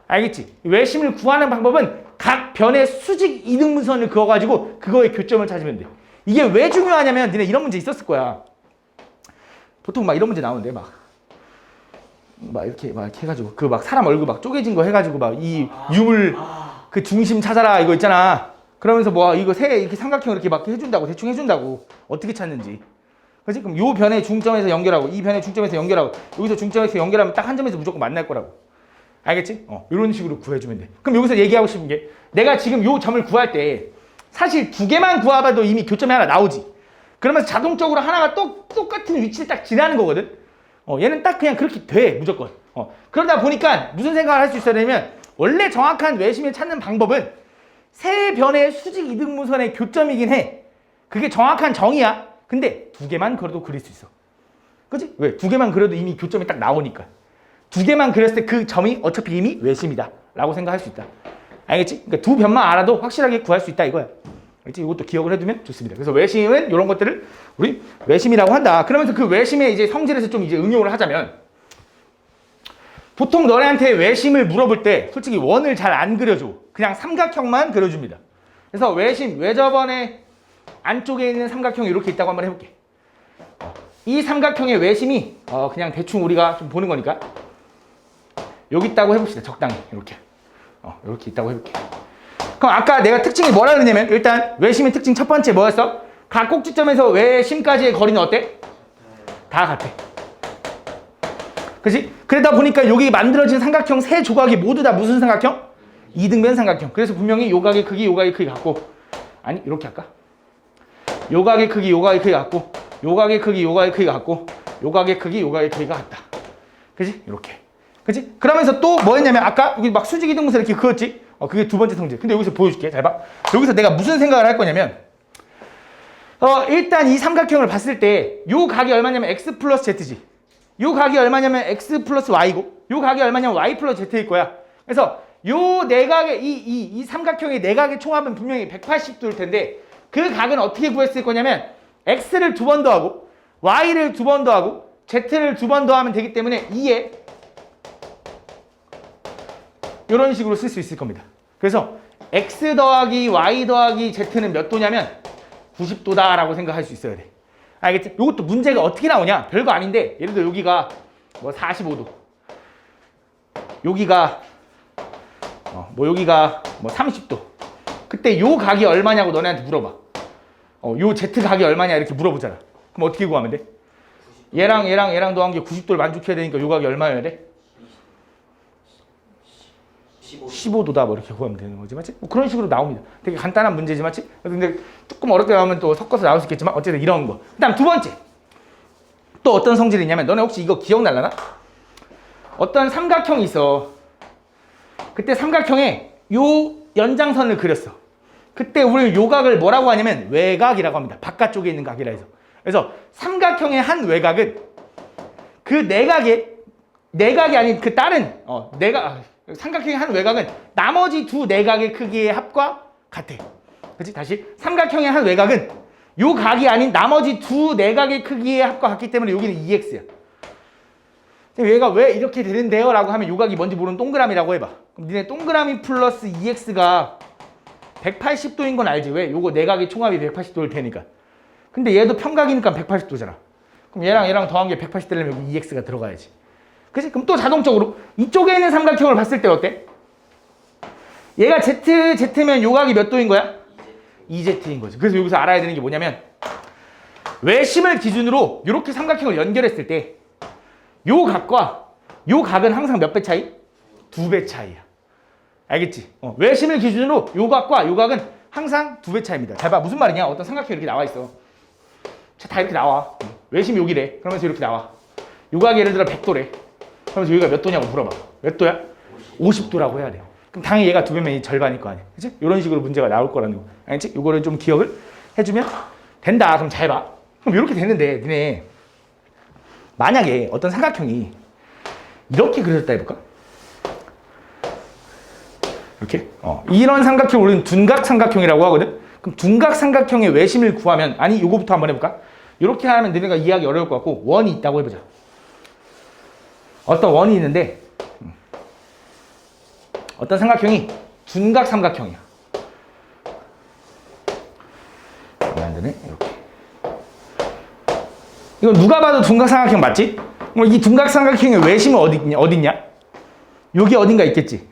알겠지? 외심을 구하는 방법은 각 변의 수직 이등분선을 그어가지고 그거의 교점을 찾으면 돼. 이게 왜 중요하냐면 니네 이런 문제 있었을 거야. 보통 막 이런 문제 나오는데 막 이렇게 해가지고 그 막 사람 얼굴 막 쪼개진 거 해가지고 막 이 유물 그 중심 찾아라 이거 있잖아. 그러면서 뭐 이거 세 이렇게 삼각형 이렇게 막 해준다고 대충 해준다고 어떻게 찾는지. 그렇지? 그럼 요 변의 중점에서 연결하고 이 변의 중점에서 연결하고 여기서 중점에서 연결하면 딱 한 점에서 무조건 만날 거라고. 알겠지? 이런 식으로 구해주면 돼. 그럼 여기서 얘기하고 싶은 게 내가 지금 요 점을 구할 때 사실 두 개만 구해봐도 이미 교점이 하나 나오지. 그러면서 자동적으로 하나가 똑같은 위치를 딱 지나는 거거든. 얘는 딱 그냥 그렇게 돼 무조건. 그러다 보니까 무슨 생각을 할 수 있어야 되냐면 원래 정확한 외심을 찾는 방법은 세 변의 수직 이등분선의 교점이긴 해. 그게 정확한 정의야. 근데 두 개만 그려도 그릴 수 있어. 그치? 왜? 두 개만 그려도 이미 교점이 딱 나오니까. 두 개만 그렸을 때 그 점이 어차피 이미 외심이다 라고 생각할 수 있다. 알겠지? 그러니까 두 변만 알아도 확실하게 구할 수 있다 이거야. 알겠지? 이것도 기억을 해두면 좋습니다. 그래서 외심은 이런 것들을 우리 외심이라고 한다. 그러면서 그 외심의 이제 성질에서 좀 이제 응용을 하자면 보통 너네한테 외심을 물어볼 때 솔직히 원을 잘 안 그려줘. 그냥 삼각형만 그려줍니다. 그래서 외심, 외접원의 안쪽에 있는 삼각형이 이렇게 있다고 한번 해볼게. 이 삼각형의 외심이 그냥 대충 우리가 좀 보는 거니까 여기 있다고 해봅시다. 적당히 이렇게 이렇게 있다고 해볼게. 그럼 아까 내가 특징이 뭐라 그랬냐면 일단 외심의 특징 첫 번째 뭐였어? 각 꼭지점에서 외심까지의 거리는 어때? 다 같아. 그치? 그러다 보니까 여기 만들어진 삼각형 세 조각이 모두 다 무슨 삼각형? 이등변 삼각형. 그래서 분명히 요각의 크기 같고 아니 이렇게 할까? 요각의 크기 같고 요각의 크기 같고 요각의 크기가 같다. 그치? 이렇게. 그치? 그러면서 또 뭐였냐면 아까 여기 막 수직 이등분선 이렇게 그었지? 그게 두 번째 성질. 근데 여기서 보여줄게. 잘 봐. 여기서 내가 무슨 생각을 할 거냐면 일단 이 삼각형을 봤을 때 요 각이 얼마냐면 x 플러스 z지. 요 각이 얼마냐면 x 플러스 y고 요 각이 얼마냐면 y 플러스 z일 거야. 그래서 요 내각의 이 삼각형의 내각의 총합은 분명히 180도일 텐데 그 각은 어떻게 구했을 거냐면 x를 두 번 더하고 y를 두 번 더하고 z를 두 번 더하면 되기 때문에 2에 이런 식으로 쓸 수 있을 겁니다. 그래서 x 더하기 y 더하기 z는 몇 도냐면 90도다 라고 생각할 수 있어야 돼. 알겠지? 이것도 문제가 어떻게 나오냐? 별거 아닌데 예를 들어 여기가 뭐 45도 여기가 여기가 뭐 30도 그때 요 각이 얼마냐고 너네한테 물어봐. 요 z 각이 얼마냐 이렇게 물어보잖아. 그럼 어떻게 구하면 돼? 얘랑 더한 게 90도를 만족해야 되니까 요 각이 얼마여야 돼? 15도다 뭐 이렇게 구하면 되는 거지, 맞지? 뭐 그런 식으로 나옵니다. 되게 간단한 문제지, 맞지? 근데 조금 어렵게 나오면 또 섞어서 나올 수 있겠지만 어쨌든 이런 거. 그다음 두 번째 또 어떤 성질이 있냐면 너네 혹시 이거 기억날라나? 어떤 삼각형이 있어. 그때 삼각형에 요 연장선을 그렸어. 그때 우리 요 각을 뭐라고 하냐면 외곽이라고 합니다. 바깥쪽에 있는 각이라 해서. 그래서 삼각형의 한 외곽은 그 내각이 아닌 그 다른 삼각형의 한 외곽은 나머지 두 내각의 크기의 합과 같아. 그렇지? 다시 삼각형의 한 외곽은 요 각이 아닌 나머지 두 내각의 크기의 합과 같기 때문에 여기는 2x야. 얘가 왜 이렇게 되는데요? 라고 하면 요 각이 뭔지 모르는 동그라미라고 해봐. 그럼 니네 동그라미 플러스 2x가 180도인 건 알지? 왜? 요거 내각의 총합이 180도일 테니까. 근데 얘도 평각이니까 180도잖아. 그럼 얘랑 더한 게 180 되려면 여기 2x가 들어가야지. 그치? 그럼 또 자동적으로 이쪽에 있는 삼각형을 봤을 때 어때? 얘가 z면 요 각이 몇 도인 거야? 2z인 거지. 그래서 여기서 알아야 되는 게 뭐냐면 외심을 기준으로 이렇게 삼각형을 연결했을 때 요 각과 요 각은 항상 몇 배 차이? 2배 차이야. 알겠지? 외심을 기준으로 요 각과 요 각은 항상 2배 차이입니다. 잘 봐. 무슨 말이냐? 어떤 삼각형이 이렇게 나와 있어. 자, 다 이렇게 나와. 외심이 여기래. 그러면서 이렇게 나와. 요 각이 예를 들어 100도래. 그러면서 여기가 몇 도냐고 물어봐. 몇 도야? 50도라고 해야 돼. 그럼 당연히 얘가 2배면 절반일 거 아니야. 그치? 이런 식으로 문제가 나올 거라는 거. 알겠지? 요거를 좀 기억을 해주면 된다. 그럼 잘 봐. 그럼 이렇게 되는데 니네 만약에 어떤 삼각형이 이렇게 그려졌다 해볼까? 이렇게? 이런 삼각형 우리는 둔각 삼각형이라고 하거든? 그럼 둔각 삼각형의 외심을 구하면, 아니 요거부터 한번 해볼까? 이렇게 하면 너네가 이해하기 어려울 것 같고 원이 있다고 해보자. 어떤 원이 있는데 어떤 삼각형이 둔각 삼각형이야. 왜 안 되네? 이렇게. 이건 누가 봐도 둔각 삼각형 맞지? 이 둔각 삼각형의 외심은 어딨냐? 여기 어딘가 있겠지.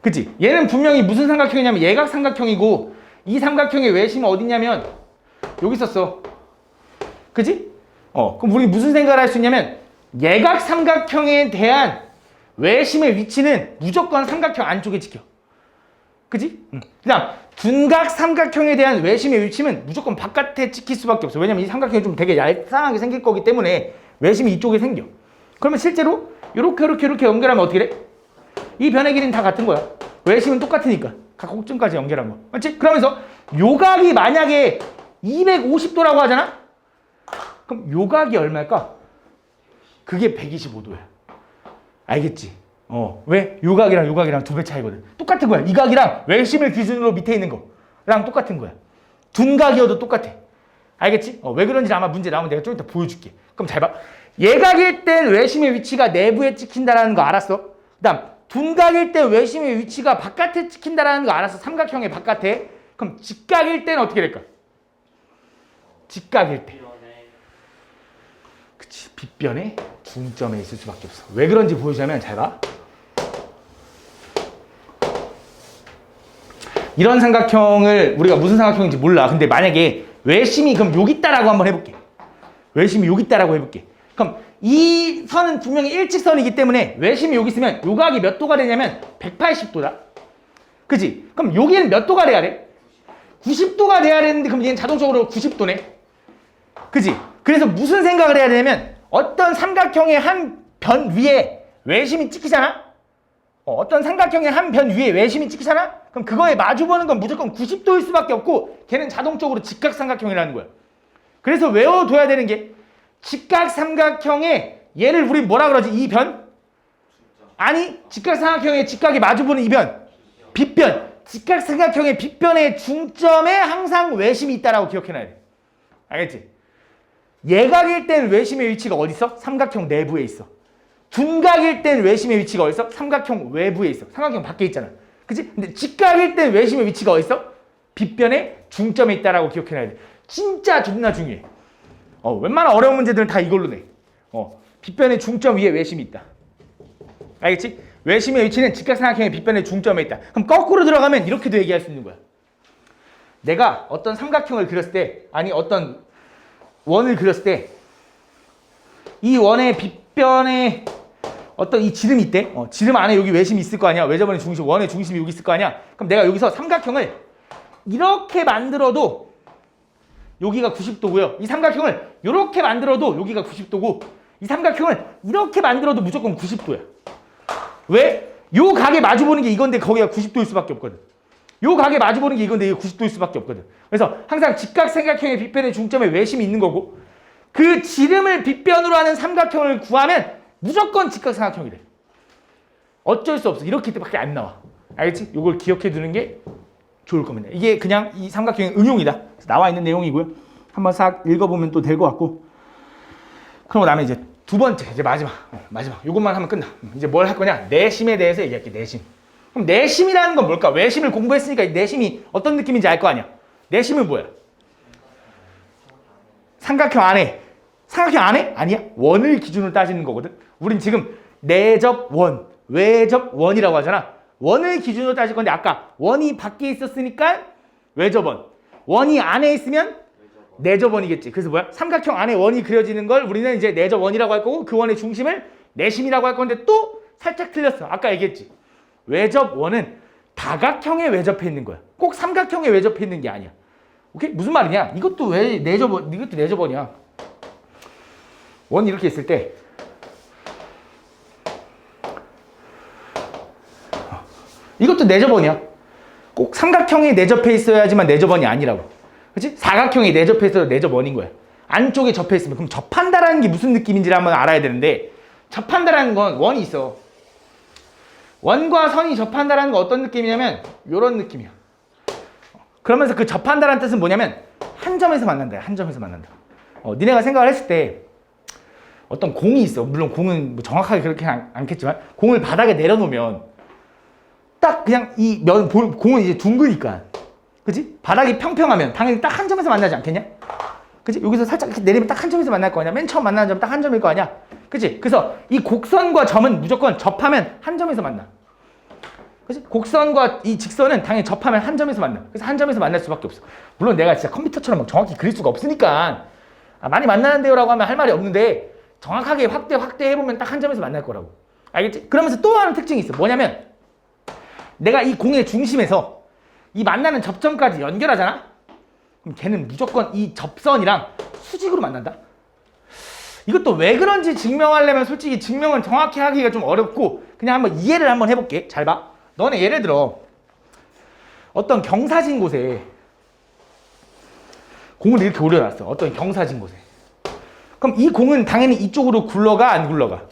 그치? 얘는 분명히 무슨 삼각형이냐면 예각 삼각형이고 이 삼각형의 외심은 어딨냐면 여기 있었어. 그치? 그럼 우리 무슨 생각을 할 수 있냐면 예각 삼각형에 대한 외심의 위치는 무조건 삼각형 안쪽에 지켜. 그치? 그 다음 둔각 삼각형에 대한 외심의 위치는 무조건 바깥에 찍힐 수밖에 없어. 왜냐면 이 삼각형이 좀 되게 얄쌍하게 생길 거기 때문에 외심이 이쪽에 생겨. 그러면 실제로 이렇게 연결하면 어떻게 돼? 이 변의 길이는 다 같은 거야. 외심은 똑같으니까. 각 꼭점까지 연결한 거. 맞지? 그러면서 요각이 만약에 250도라고 하잖아? 그럼 요각이 얼마일까? 그게 125도야. 알겠지? 왜? 요각이랑 요각이랑 2배 차이거든. 똑같은 거야. 이 각이랑 외심을 기준으로 밑에 있는 거랑 똑같은 거야. 둔각이어도 똑같아. 알겠지? 왜 그런지 아마 문제 나오면 내가 좀 이따 보여줄게. 그럼 잘 봐. 예각일 땐 외심의 위치가 내부에 찍힌다라는 거 알았어? 그 다음 둔각일 때 외심의 위치가 바깥에 찍힌다라는 거 알았어. 삼각형의 바깥에. 그럼 직각일 때는 어떻게 될까? 직각일 때. 그치. 빗변에 중점에 있을 수밖에 없어. 왜 그런지 보여주자면 잘 봐. 이런 삼각형을 우리가 무슨 삼각형인지 몰라. 근데 만약에 외심이 그럼 여기 있다라고 한번 해볼게. 외심이 여기 있다라고 해볼게. 그럼 이 선은 분명히 일직선이기 때문에 외심이 여기 있으면 요각이 몇 도가 되냐면 180도다. 그치? 그럼 여기는 몇 도가 돼야 돼? 90도가 돼야 되는데 그럼 얘는 자동적으로 90도네. 그치? 그래서 무슨 생각을 해야 되냐면 어떤 삼각형의 한 변 위에 외심이 찍히잖아? 어떤 삼각형의 한 변 위에 외심이 찍히잖아? 그럼 그거에 마주보는 건 무조건 90도일 수밖에 없고 걔는 자동적으로 직각삼각형이라는 거야. 그래서 외워둬야 되는 게 직각삼각형의 얘를 우리 뭐라 그러지? 이 변? 아니 직각삼각형의 직각이 마주보는 이 변. 빗변. 직각삼각형의 빗변의 중점에 항상 외심이 있다라고 기억해놔야 돼. 알겠지? 예각일 땐 외심의 위치가 어디 있어? 삼각형 내부에 있어. 둔각일 땐 외심의 위치가 어디 있어? 삼각형 외부에 있어. 삼각형 밖에 있잖아. 그치? 근데 직각일 땐 외심의 위치가 어디 있어? 빗변의 중점에 있다라고 기억해놔야 돼. 진짜 존나 중요해. 웬만한 어려운 문제들은 다 이걸로 내. 빗변의 중점 위에 외심이 있다. 알겠지? 외심의 위치는 직각삼각형의 빗변의 중점에 있다. 그럼 거꾸로 들어가면 이렇게도 얘기할 수 있는 거야. 내가 어떤 삼각형을 그렸을 때, 아니 어떤 원을 그렸을 때 이 원의 빗변에 어떤 이 지름이 있대. 지름 안에 여기 외심이 있을 거 아니야. 외접원의 중심, 원의 중심이 여기 있을 거 아니야. 그럼 내가 여기서 삼각형을 이렇게 만들어도 여기가 90도고요. 이 삼각형을 이렇게 만들어도 여기가 90도고 이 삼각형을 이렇게 만들어도 무조건 90도야. 왜? 요 각에 마주보는 게 이건데 거기가 90도일 수밖에 없거든. 요 각에 마주보는 게 이건데 이게 90도일 수밖에 없거든. 그래서 항상 직각삼각형의 빗변의 중점에 외심이 있는 거고 그 지름을 빗변으로 하는 삼각형을 구하면 무조건 직각삼각형이 돼. 어쩔 수 없어. 이렇게 밖에 안 나와. 알겠지? 요걸 기억해 두는 게 좋을 겁니다. 이게 그냥 이 삼각형의 응용이다. 나와 있는 내용이고요. 한번 싹 읽어보면 또 될 것 같고. 그러고 나면 이제 두 번째, 이제 마지막. 요것만 하면 끝나. 이제 뭘 할 거냐? 내심에 대해서 얘기할게, 내심. 그럼 내심이라는 건 뭘까? 외심을 공부했으니까 이 내심이 어떤 느낌인지 알 거 아니야? 내심은 뭐야? 삼각형 안에. 삼각형 안에? 아니야. 원을 기준으로 따지는 거거든. 우린 지금 내접 원, 외접 원이라고 하잖아. 원을 기준으로 따질 건데 아까 원이 밖에 있었으니까 외접 원. 원이 안에 있으면 내접 원이겠지. 그래서 뭐야? 삼각형 안에 원이 그려지는 걸 우리는 이제 내접 원이라고 할 거고 그 원의 중심을 내심이라고 할 건데 또 살짝 틀렸어. 아까 얘기했지. 외접 원은 다각형에 외접해 있는 거야. 꼭 삼각형에 외접해 있는 게 아니야. 오케이? 무슨 말이냐? 이것도 왜 내접 원, 이것도 내접 원이야. 원 이렇게 있을 때 이것도 내접원이야. 꼭 삼각형에 내접해 있어야지만 내접원이 아니라고. 그렇지? 사각형에 내접해 있어도 내접원인 거야. 안쪽에 접해 있으면 그럼 접한다라는 게 무슨 느낌인지를 한번 알아야 되는데 접한다라는 건 원이 있어. 원과 선이 접한다라는 건 어떤 느낌이냐면 이런 느낌이야. 그러면서 그 접한다라는 뜻은 뭐냐면 한 점에서 만난다. 한 점에서 만난다. 니네가 생각을 했을 때 어떤 공이 있어. 물론 공은 뭐 정확하게 그렇게 않겠지만 공을 바닥에 내려놓으면 딱 그냥 이 공은 이제 둥그니까 그치? 바닥이 평평하면 당연히 딱 한 점에서 만나지 않겠냐? 그치? 여기서 살짝 이렇게 내리면 딱 한 점에서 만날 거 아니야? 맨 처음 만나는 점은 딱 한 점일 거 아니야? 그치? 그래서 이 곡선과 점은 무조건 접하면 한 점에서 만나. 그치? 곡선과 이 직선은 당연히 접하면 한 점에서 만나. 그래서 한 점에서 만날 수밖에 없어. 물론 내가 진짜 컴퓨터처럼 막 정확히 그릴 수가 없으니까 많이 만나는데요 라고 하면 할 말이 없는데 정확하게 확대해보면 딱 한 점에서 만날 거라고. 알겠지? 그러면서 또 하나 특징이 있어. 뭐냐면 내가 이 공의 중심에서 이 만나는 접점까지 연결하잖아? 그럼 걔는 무조건 이 접선이랑 수직으로 만난다? 이것도 왜 그런지 증명하려면 솔직히 증명은 정확히 하기가 좀 어렵고 그냥 한번 이해를 한번 해볼게. 잘 봐. 너네 예를 들어 어떤 경사진 곳에 공을 이렇게 올려놨어. 어떤 경사진 곳에. 그럼 이 공은 당연히 이쪽으로 굴러가 안 굴러가?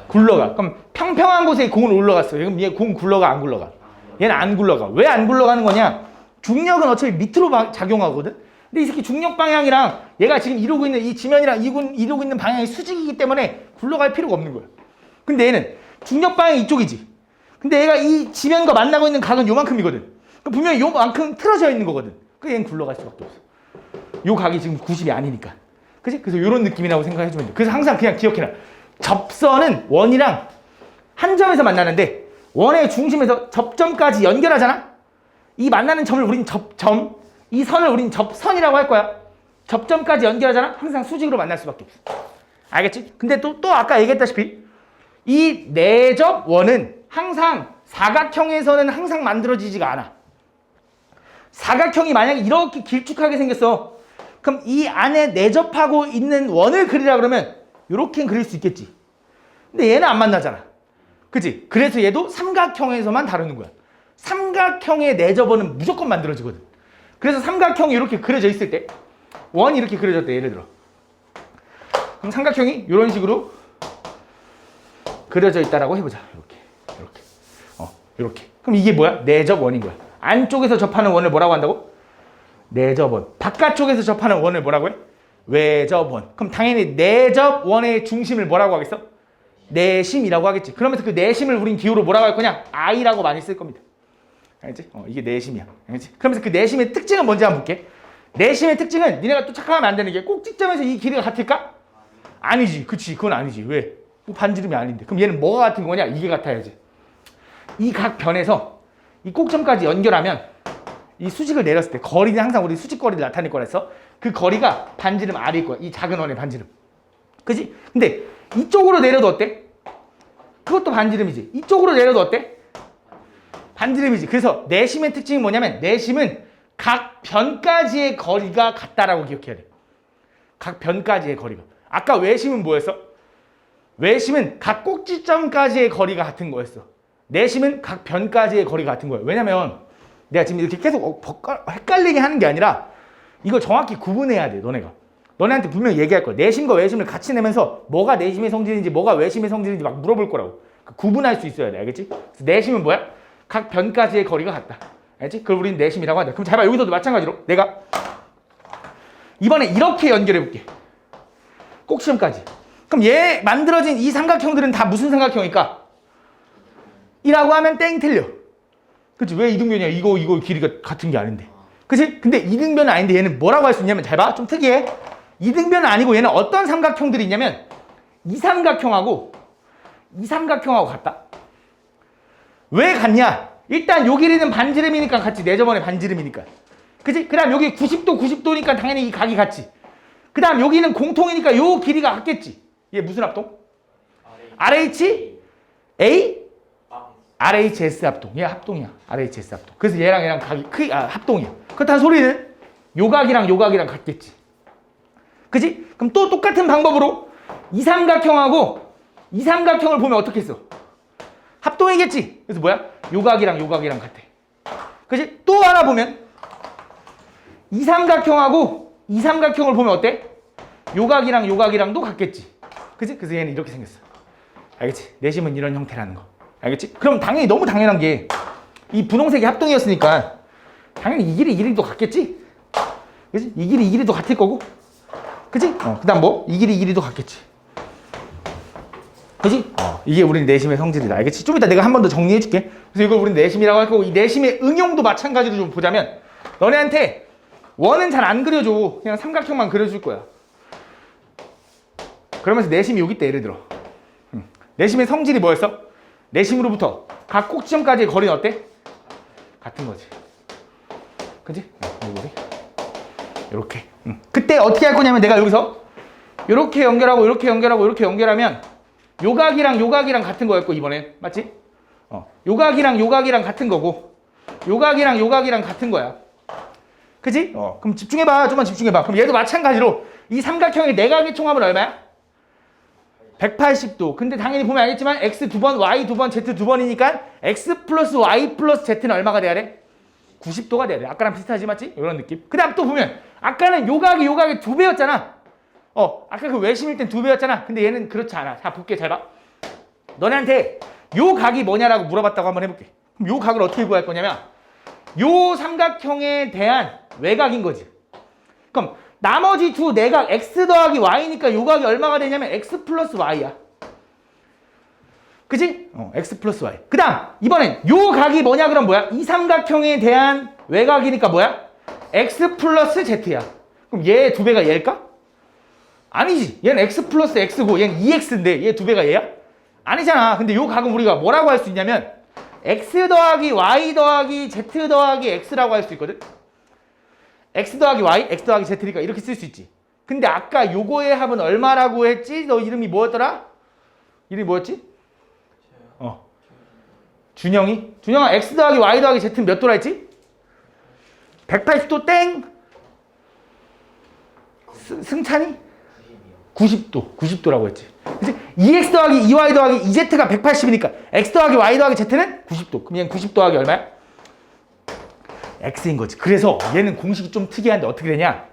굴러가. 그럼 평평한 곳에 공을 올라갔어. 그럼 얘 공 굴러가 안 굴러가? 얘는 안 굴러가. 왜 안 굴러가는 거냐? 중력은 어차피 밑으로 작용하거든? 근데 이 새끼 중력 방향이랑 얘가 지금 이루고 있는 이 지면이랑 이루고 있는 방향이 수직이기 때문에 굴러갈 필요가 없는 거야. 근데 얘는 중력 방향이 이쪽이지. 근데 얘가 이 지면과 만나고 있는 각은 요만큼이거든. 그럼 분명히 요만큼 틀어져 있는 거거든. 그래서 얘는 굴러갈 수밖에 없어. 요 각이 지금 90이 아니니까. 그치? 그래서 요런 느낌이라고 생각해주면 돼. 그래서 항상 그냥 기억해놔. 접선은 원이랑 한 점에서 만나는데 원의 중심에서 접점까지 연결하잖아? 이 만나는 점을 우린 접점, 이 선을 우린 접선이라고 할 거야. 접점까지 연결하잖아? 항상 수직으로 만날 수밖에 없어. 알겠지? 근데 또 아까 얘기했다시피 이 내접원은 항상 사각형에서는 항상 만들어지지가 않아. 사각형이 만약에 이렇게 길쭉하게 생겼어. 그럼 이 안에 내접하고 있는 원을 그리라 그러면 이렇게 그릴 수 있겠지. 근데 얘는 안 만나잖아. 그치? 그래서 얘도 삼각형에서만 다루는 거야. 삼각형의 내접원은 무조건 만들어지거든. 그래서 삼각형이 이렇게 그려져 있을 때 원이 이렇게 그려졌대. 예를 들어. 그럼 삼각형이 이런 식으로 그려져 있다라고 해보자. 이렇게. 그럼 이게 뭐야? 내접원인 거야. 안쪽에서 접하는 원을 뭐라고 한다고? 내접원. 바깥쪽에서 접하는 원을 뭐라고 해? 외접원. 그럼 당연히 내접원의 중심을 뭐라고 하겠어? 내심이라고 하겠지. 그러면서 그 내심을 우린 기호로 뭐라고 할 거냐? I라고 많이 쓸 겁니다. 알겠지? 이게 내심이야. 알겠지? 그러면서 그 내심의 특징은 뭔지 한번 볼게. 내심의 특징은 니네가 또 착각하면 안 되는 게 꼭지점에서 이 길이가 같을까? 아니지. 그치. 그건 아니지. 왜? 반지름이 아닌데. 그럼 얘는 뭐가 같은 거냐? 이게 같아야지. 이 각 변에서 이 꼭점까지 연결하면 이 수직을 내렸을 때 거리는 항상 우리 수직거리를 나타낼 거라서 그 거리가 반지름 R일 거야. 이 작은 원의 반지름. 그치? 근데 이쪽으로 내려도 어때? 그것도 반지름이지. 이쪽으로 내려도 어때? 반지름이지. 그래서 내심의 특징이 뭐냐면 내심은 각 변까지의 거리가 같다라고 기억해야 돼. 각 변까지의 거리가. 아까 외심은 뭐였어? 외심은 각 꼭지점까지의 거리가 같은 거였어. 내심은 각 변까지의 거리가 같은 거예요. 왜냐면 내가 지금 이렇게 계속 헷갈리게 하는 게 아니라 이거 정확히 구분해야 돼. 너네가. 너네한테 분명히 얘기할 거야. 내심과 외심을 같이 내면서 뭐가 내심의 성질인지 뭐가 외심의 성질인지 막 물어볼 거라고. 구분할 수 있어야 돼. 알겠지? 그래서 내심은 뭐야? 각 변까지의 거리가 같다. 알겠지? 그걸 우리는 내심이라고 한다. 그럼 잘 봐. 여기서도 마찬가지로 내가 이번에 이렇게 연결해 볼게. 꼭 시험까지. 그럼 얘 만들어진 이 삼각형들은 다 무슨 삼각형일까? 이라고 하면 땡 틀려. 그치? 왜 이등변이야? 이거 길이가 같은 게 아닌데. 그치? 근데 이등변은 아닌데 얘는 뭐라고 할 수 있냐면 잘 봐. 좀 특이해. 이등변은 아니고 얘는 어떤 삼각형들이 있냐면 이 삼각형하고 같다. 왜 같냐? 일단 요 길이는 반지름이니까 같지. 내 저번에 반지름이니까. 그치? 그 다음 여기 90도니까 당연히 이 각이 같지. 그 다음 여기는 공통이니까 요 길이가 같겠지. 얘 무슨 합동? RH, A, RHS 합동. 얘 합동이야. RHS 합동. 그래서 얘랑 각이 합동이야. 그렇다는 소리는 요 각이랑 요 각이랑 같겠지. 그치? 그럼 또 똑같은 방법으로 이 삼각형하고 이 삼각형을 보면 어떻게 했어? 합동이겠지. 그래서 뭐야? 요 각이랑 요 각이랑 같아. 그치? 또 하나 보면 이 삼각형하고 이 삼각형을 보면 어때? 요 각이랑 요 각이랑도 같겠지. 그치? 그래서 얘는 이렇게 생겼어. 알겠지? 내심은 이런 형태라는 거. 알겠지? 그럼 당연히 너무 당연한 게 이 분홍색이 합동이었으니까 당연히 이 길이도 같겠지? 그치? 이 길이도 같을 거고. 그치? 그 다음 뭐? 이 길이도 같겠지. 그치? 이게 우리 내심의 성질이다. 알겠지? 좀 이따 내가 한 번 더 정리해 줄게. 그래서 이걸 우리 내심이라고 할 거고, 이 내심의 응용도 마찬가지로 좀 보자면 너네한테 원은 잘 안 그려줘. 그냥 삼각형만 그려줄 거야. 그러면서 내심이 여기 있다. 예를 들어 내심의 성질이 뭐였어? 내심으로부터 각 꼭지점까지의 거리는 어때? 같은 거지. 그치? 이렇게. 그때 어떻게 할 거냐면 내가 여기서 이렇게 연결하고 이렇게 연결하고 이렇게 연결하면 요 각이랑 같은 거였고 이번엔 맞지? 요 각이랑 같은 거고 요 각이랑 같은 거야. 그치? 그럼 집중해봐. 좀만 집중해봐. 그럼 얘도 마찬가지로 이 삼각형의 내각의 총합은 얼마야? 180도. 근데 당연히 보면 알겠지만 x 두 번, y 두 번, z 두 번이니까 x 플러스 y 플러스 z는 얼마가 돼야 돼? 90도가 돼야 돼. 아까랑 비슷하지 맞지? 이런 느낌. 그 다음 또 보면 아까는 요 각이 두 배였잖아. 아까 그 외심일 땐 두 배였잖아. 근데 얘는 그렇지 않아. 자, 볼게. 잘 봐. 너네한테 요 각이 뭐냐라고 물어봤다고 한번 해볼게. 그럼 요 각을 어떻게 구할 거냐면 요 삼각형에 대한 외곽인 거지. 그럼 나머지 두 내각 x 더하기 y니까 요 각이 얼마가 되냐면 x 플러스 y야. 그치? x 플러스 y. 그 다음 이번엔 요 각이 뭐냐 그럼 뭐야? 이 삼각형에 대한 외곽이니까 뭐야? x 플러스 z야. 그럼 얘 두 배가 얘일까? 아니지. 얘는 x 플러스 x고 얘는 2x인데 얘 두 배가 얘야? 아니잖아. 근데 요 각은 우리가 뭐라고 할 수 있냐면 x 더하기 y 더하기 z 더하기 x라고 할 수 있거든. x 더하기 y, x 더하기 z니까 이렇게 쓸 수 있지. 근데 아까 요거의 합은 얼마라고 했지? 너 이름이 뭐였더라? 이름이 뭐였지? 준영이? 준영아 x 더하기 y 더하기 z는 몇 도라 했지? 180도 땡! 승찬이? 90도라고 했지. 그치? 2x 더하기 2y 더하기 2z가 180이니까 x 더하기 y 더하기 z는 90도. 그럼 얘는 90 더하기 얼마야? x인 거지. 그래서 얘는 공식이 좀 특이한데 어떻게 되냐?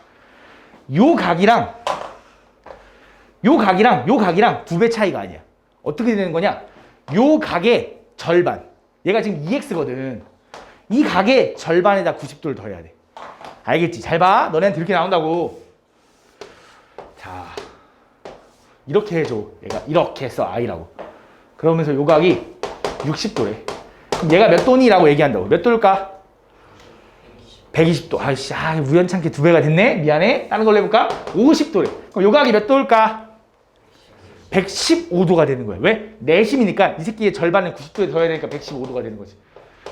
요 각이랑 요 각이랑 두 배 차이가 아니야. 어떻게 되는 거냐? 요 각의 절반. 얘가 지금 2x거든. 이 각의 절반에다 90도를 더해야 돼. 알겠지? 잘 봐. 너네한테 이렇게 나온다고. 자, 이렇게 해줘. 얘가 이렇게 써. i라고. 그러면서 요 각이 60도래. 그럼 얘가 몇 도니라고 얘기한다고. 몇 도일까? 120도. 아이씨, 우연찮게 두 배가 됐네? 미안해. 다른 걸로 해볼까? 50도래. 그럼 요 각이 몇 도일까? 115도가 되는 거야. 왜? 내심이니까 이 새끼의 절반을 90도에 더해야 되니까 115도가 되는 거지.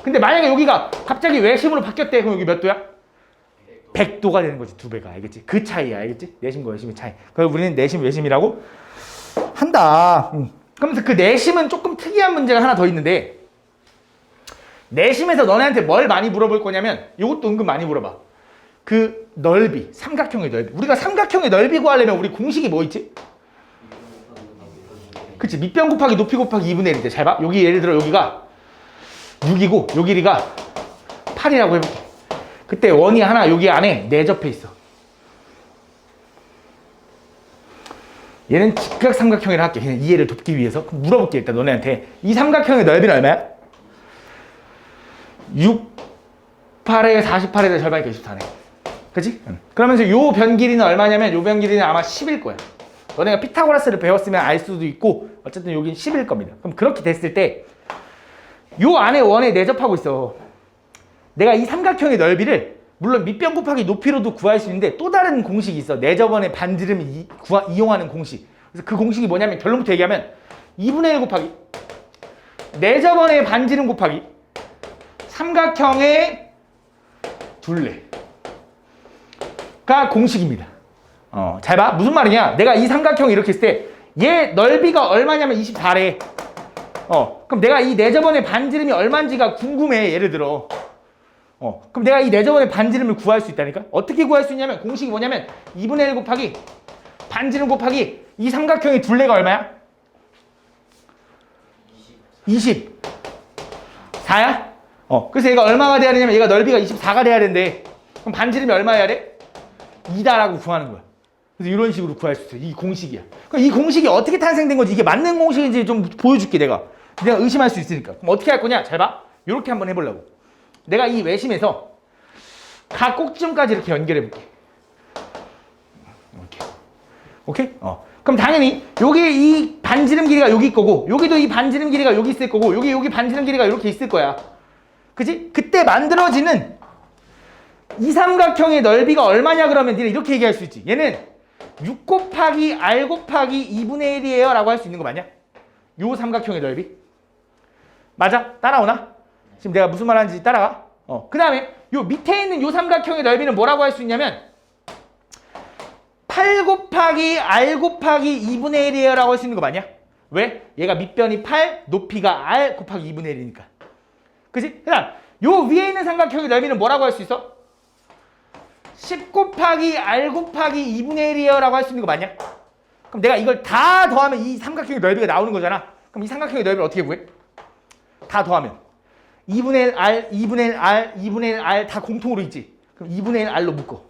근데 만약에 여기가 갑자기 외심으로 바뀌었대. 그럼 여기 몇 도야? 100도가 되는 거지. 두 배가. 알겠지? 그 차이야. 알겠지? 내심과 외심의 차이. 그래서 우리는 내심, 외심이라고 한다. 그러면서 그 내심은 조금 특이한 문제가 하나 더 있는데 내심에서 너네한테 뭘 많이 물어볼 거냐면 이것도 은근 많이 물어봐. 그 넓이, 삼각형의 넓이. 우리가 삼각형의 넓이 구하려면 우리 공식이 뭐 있지? 그치, 밑변 곱하기 높이 곱하기 2분의 1인데 잘 봐. 여기 예를 들어 여기가 6이고 요 길이가 8이라고 해볼게. 그때 원이 하나 여기 안에 내접해 있어. 얘는 직각삼각형이라 할게. 그냥 이해를 돕기 위해서. 그럼 물어볼게 일단 너네한테. 이 삼각형의 넓이는 얼마야? 6, 8에 48에다 절반이니까 24네. 그치? 그러면서 요 변 길이는 얼마냐면 요 변 길이는 아마 10일 거야. 너네가 피타고라스를 배웠으면 알 수도 있고 어쨌든 여긴 10일 겁니다. 그럼 그렇게 됐을 때 요 안에 원에 내접하고 있어. 내가 이 삼각형의 넓이를 물론 밑변 곱하기 높이로도 구할 수 있는데 또 다른 공식이 있어. 내접원의 반지름을 이용하는 공식. 그래서 그 공식이 뭐냐면 결론부터 얘기하면 2분의 1 곱하기 내접원의 반지름 곱하기 삼각형의 둘레가 공식입니다. 잘 봐. 무슨 말이냐? 내가 이 삼각형을 이렇게 했을 때 얘 넓이가 얼마냐면 24래. 그럼 내가 이 내접원의 반지름이 얼마인지가 궁금해. 예를 들어. 그럼 내가 이 내접원의 반지름을 구할 수 있다니까? 어떻게 구할 수 있냐면 공식이 뭐냐면 2분의 1 곱하기 반지름 곱하기 이 삼각형의 둘레가 얼마야? 20. 4야? 그래서 얘가 얼마가 돼야 되냐면 얘가 넓이가 24가 돼야 된대. 그럼 반지름이 얼마여야 돼? 2다라고 구하는 거야. 그래서 이런 식으로 구할 수 있어. 이 공식이야. 그럼 이 공식이 어떻게 탄생된 건지 이게 맞는 공식인지 좀 보여줄게 내가 의심할 수 있으니까. 그럼 어떻게 할 거냐? 잘 봐. 이렇게 한번 해보려고. 내가 이 외심에서 각 꼭지점까지 이렇게 연결해 볼게. 이렇게. 오케이? 그럼 당연히 여기 이 반지름 길이가 여기 거고 여기도 이 반지름 길이가 여기 있을 거고 여기 반지름 길이가 이렇게 있을 거야. 그치? 그때 만들어지는 이 삼각형의 넓이가 얼마냐 그러면 니네 이렇게 얘기할 수 있지. 얘는 6 곱하기 R 곱하기 2분의 1이에요 라고 할 수 있는 거 맞냐? 요 삼각형의 넓이. 맞아? 따라오나? 지금 내가 무슨 말 하는지 따라가. 그 다음에 요 밑에 있는 요 삼각형의 넓이는 뭐라고 할 수 있냐면 8 곱하기 R 곱하기 2분의 1이에요 라고 할 수 있는 거 맞냐? 왜? 얘가 밑변이 8, 높이가 R 곱하기 2분의 1이니까. 그치? 그 다음 요 위에 있는 삼각형의 넓이는 뭐라고 할 수 있어? 10 곱하기 R 곱하기 2분의 1이에요 라고 할 수 있는 거 맞냐? 그럼 내가 이걸 다 더하면 이 삼각형의 넓이가 나오는 거잖아. 그럼 이 삼각형의 넓이를 어떻게 구해? 다 더하면 2분의 1 R, 2분의 1 R, 2분의 1 R 다 공통으로 있지. 그럼 2분의 1 R로 묶어.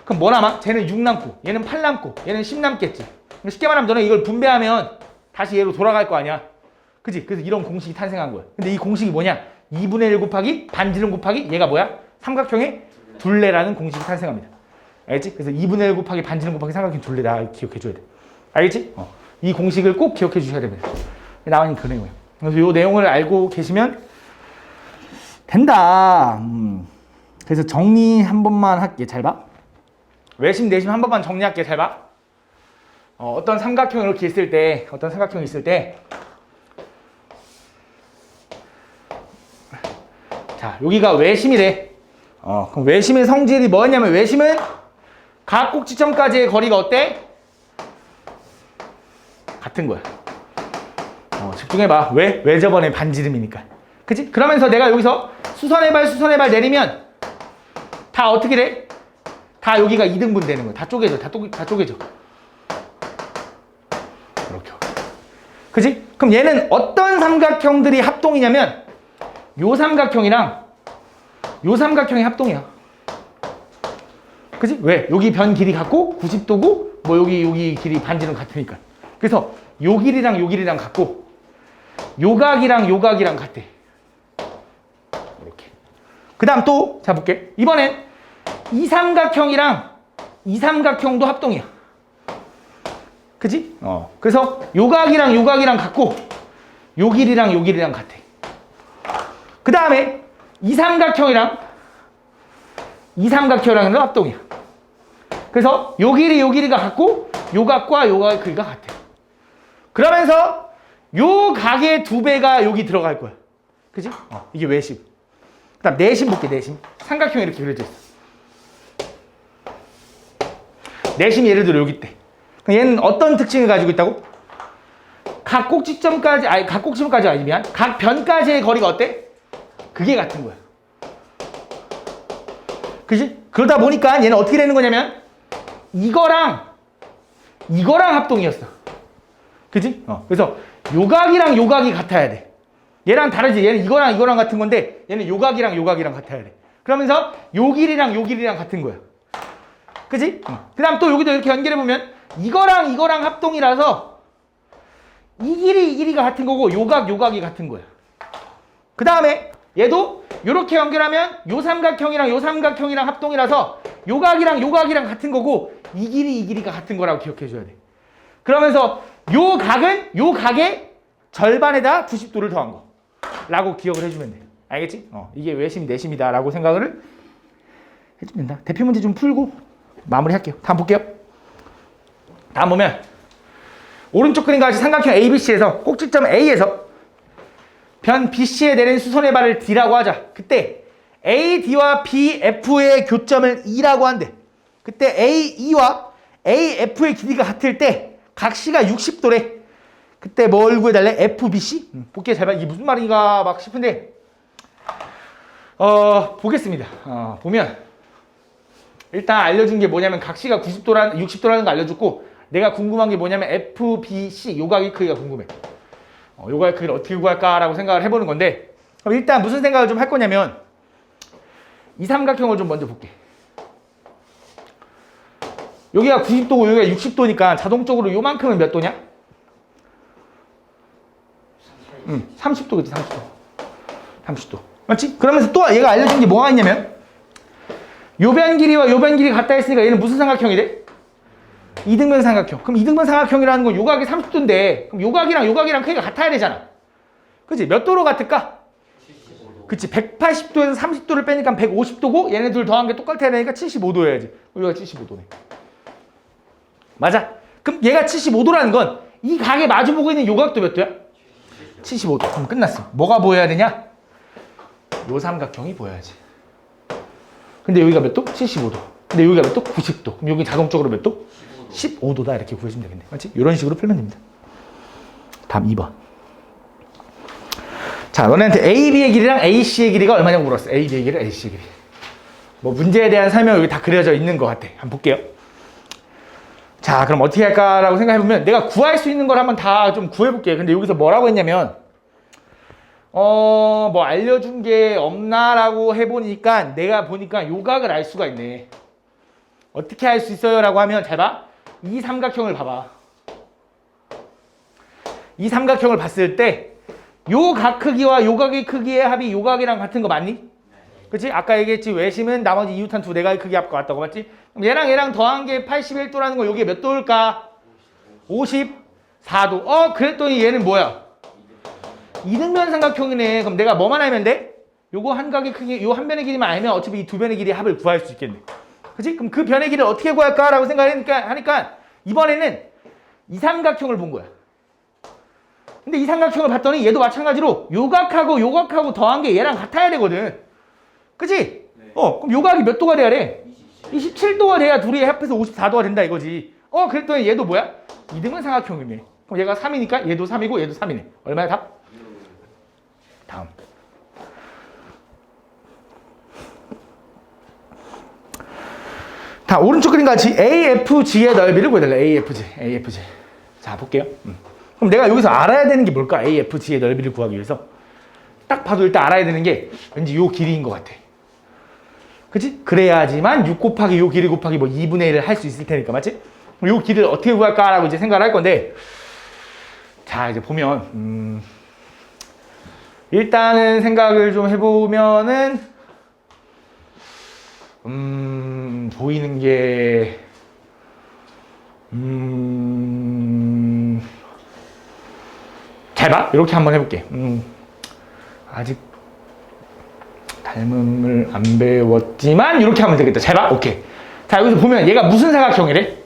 그럼 뭐 남아? 쟤는 6 남고 얘는 8 남고 얘는 10 남겠지. 쉽게 말하면 너는 이걸 분배하면 다시 얘로 돌아갈 거 아니야. 그치? 그래서 이런 공식이 탄생한 거야. 근데 이 공식이 뭐냐? 2분의 1 곱하기 반지름 곱하기 얘가 뭐야? 삼각형의 둘레라는 공식이 탄생합니다. 알겠지? 그래서 2분의 1 곱하기 반지름 곱하기 삼각형 둘레다 기억해줘야 돼. 알겠지? 이 공식을 꼭 기억해 주셔야 됩니다. 나와있는 그 내용이에요. 그래서 이 내용을 알고 계시면 된다. 그래서 정리 한 번만 할게. 잘 봐. 외심 내심 한 번만 정리할게. 잘 봐. 어떤 삼각형이 이렇게 있을 때 자, 여기가 외심이래. 그럼 외심의 성질이 뭐였냐면 외심은 각 꼭지점까지의 거리가 어때? 같은 거야. 집중해봐. 왜? 외접원의 반지름이니까. 그치? 그러면서 내가 여기서 수선의 발 내리면 다 어떻게 돼? 다 여기가 2등분 되는 거야. 다 쪼개져. 다 쪼개져. 이렇게. 그치? 그럼 얘는 어떤 삼각형들이 합동이냐면 요 삼각형이랑 요 삼각형이 합동이야. 그치? 왜? 여기 변 길이 같고 90도고 뭐 여기 길이 반지름 같으니까. 그래서 요 길이랑 요 길이랑 같고 요 각이랑 요 각이랑 같대. 이렇게. 그 다음 또 자 볼게. 이번엔 이 삼각형이랑 이 삼각형도 합동이야. 그치? 그래서 요 각이랑 요 각이랑 같고 요 길이랑 요 길이랑 같아. 그 다음에 이 삼각형이랑 이 삼각형이랑은 합동이야. 그래서 요 길이가 같고 요 각과 요 각의 크기가 같아. 그러면서 요 각의 2배가 여기 들어갈 거야. 그치? 이게 외심. 그 다음 내심 볼게. 내심. 삼각형이 이렇게 그려져 있어. 내심이 예를 들어 여기 있대. 그럼 얘는 어떤 특징을 가지고 있다고? 각 꼭지점까지 아니면 각 변까지의 거리가 어때? 그게 같은 거야. 그치? 그러다 보니까 얘는 어떻게 되는 거냐면 이거랑 합동이었어. 그치? 그래서 요각이랑 요각이 같아야 돼. 얘랑 다르지. 얘는 이거랑 이거랑 같은 건데 얘는 요각이랑 요각이랑 같아야 돼. 그러면서 요 길이랑 요 길이랑 같은 거야. 그지? 그 다음 또 여기도 이렇게 연결해보면 이거랑 이거랑 합동이라서 이 길이 이 길이가 같은 거고 요각 요각이 같은 거야. 그 다음에 얘도 이렇게 연결하면 요 삼각형이랑 요 삼각형이랑 합동이라서 요각이랑 요각이랑 같은 거고 이 길이 이 길이가 같은 거라고 기억해줘야 돼. 그러면서 요 각은 요 각의 절반에다 90도를 더한 거 라고 기억을 해주면 돼. 알겠지? 이게 외심 내심이다 라고 생각을 해주면 된다. 대표 문제 좀 풀고 마무리할게요. 다음 볼게요. 다음 보면 오른쪽 그림과 같이 삼각형 ABC에서 꼭지점 A에서 변 BC에 내린 수선의 발을 D라고 하자. 그때 AD와 BF의 교점을 E라고 한대. 그때 AE와 AF의 길이가 같을 때 각 C가 60도래. 그때 뭘 구해달래? FBC? 볼게 잘 봐. 이게 무슨 말인가 막 싶은데 보겠습니다. 보면 일단 알려준 게 뭐냐면 각 C가 60도라는 거 알려줬고 내가 궁금한 게 뭐냐면 FBC 요각의 크기가 궁금해. 요각의 크기를 어떻게 구할까라고 생각을 해보는 건데 그럼 일단 무슨 생각을 좀 할 거냐면 이 삼각형을 좀 먼저 볼게. 여기가 90도고 여기가 60도니까 자동적으로 요만큼은 몇 도냐? 30도겠지 30도. 30도. 맞지? 그러면서 또 얘가 알려준 게 뭐가 있냐면 요변 길이와 요변 길이가 같다 했으니까 얘는 무슨 삼각형이 돼? 이등변 삼각형. 그럼 이등변 삼각형이라는 건 요각이 30도인데 그럼 요각이랑 요각이랑 크기가 같아야 되잖아. 그치? 몇 도로 같을까? 75도. 그치? 180도에서 30도를 빼니까 150도고 얘네 둘 더한 게 똑같아야 되니까 75도여야지. 여기가 75도네. 맞아? 그럼 얘가 75도라는 건 이 각에 마주보고 있는 요각도 몇 도야? 75도. 그럼 끝났어. 뭐가 보여야 되냐? 요 삼각형이 보여야지. 근데 여기가 몇 도? 75도. 근데 여기가 몇 도? 90도. 그럼 여기 자동적으로 몇 도? 15도다. 이렇게 구해주면 되겠네. 맞지? 이런 식으로 풀면 됩니다. 다음 2번. 자, 너네한테 AB의 길이랑 AC의 길이가 얼마냐고 물었어. AB의 길이, AC의 길이. 뭐 문제에 대한 설명 여기 다 그려져 있는 것 같아. 한번 볼게요. 자, 그럼 어떻게 할까라고 생각해보면 내가 구할 수 있는 걸 한번 다 좀 구해볼게요. 근데 여기서 뭐라고 했냐면 뭐 알려준 게 없나라고 해보니까 내가 보니까 요각을 알 수가 있네. 어떻게 할 수 있어요? 라고 하면 잘 봐. 이 삼각형을 봐봐. 이 삼각형을 봤을 때 요 각 크기와 요 각의 크기의 합이 요 각이랑 같은 거 맞니? 그치? 아까 얘기했지. 외심은 나머지 이웃한 두 대각의 크기 합과 같다고 맞지? 그럼 얘랑 더한 게 81도라는 거 요게 몇 도일까? 54도. 그랬더니 얘는 뭐야? 이등변 삼각형이네. 그럼 내가 뭐만 알면 돼? 요거 한 각의 크기, 요 한 변의 길이만 알면 어차피 이 두 변의 길이의 합을 구할 수 있겠네. 그치? 그럼 그 변의 길이를 어떻게 구할까라고 하니까 이번에는 이 삼각형을 본 거야. 근데 이 삼각형을 봤더니 얘도 마찬가지로 요각하고 요각하고 더한 게 얘랑 같아야 되거든. 그치? 네. 그럼 요각이 몇 도가 돼야 돼? 27도가 돼야 둘이 합해서 54도가 된다 이거지. 그랬더니 얘도 뭐야? 이등변 삼각형이네. 그럼 얘가 3이니까 얘도 3이고 얘도 3이네. 얼마야 답? 다음. 다 오른쪽 그림 같이 AFG의 넓이를 구해달라. AFG. 자, 볼게요. 그럼 내가 여기서 알아야 되는 게 뭘까? AFG의 넓이를 구하기 위해서. 딱 봐도 일단 알아야 되는 게 왠지 요 길이인 것 같아. 그치? 그래야지만 6 곱하기 요 길이 곱하기 뭐 2분의 1을 할 수 있을 테니까, 맞지? 요 길이를 어떻게 구할까라고 이제 생각을 할 건데, 자, 이제 보면, 일단은 생각을 좀 해보면은, 보이는 게, 잘 봐. 이렇게 한번 해볼게. 아직 닮음을 안 배웠지만 이렇게 하면 되겠다. 잘 봐. 오케이. 자, 여기서 보면 얘가 무슨 사각형이래?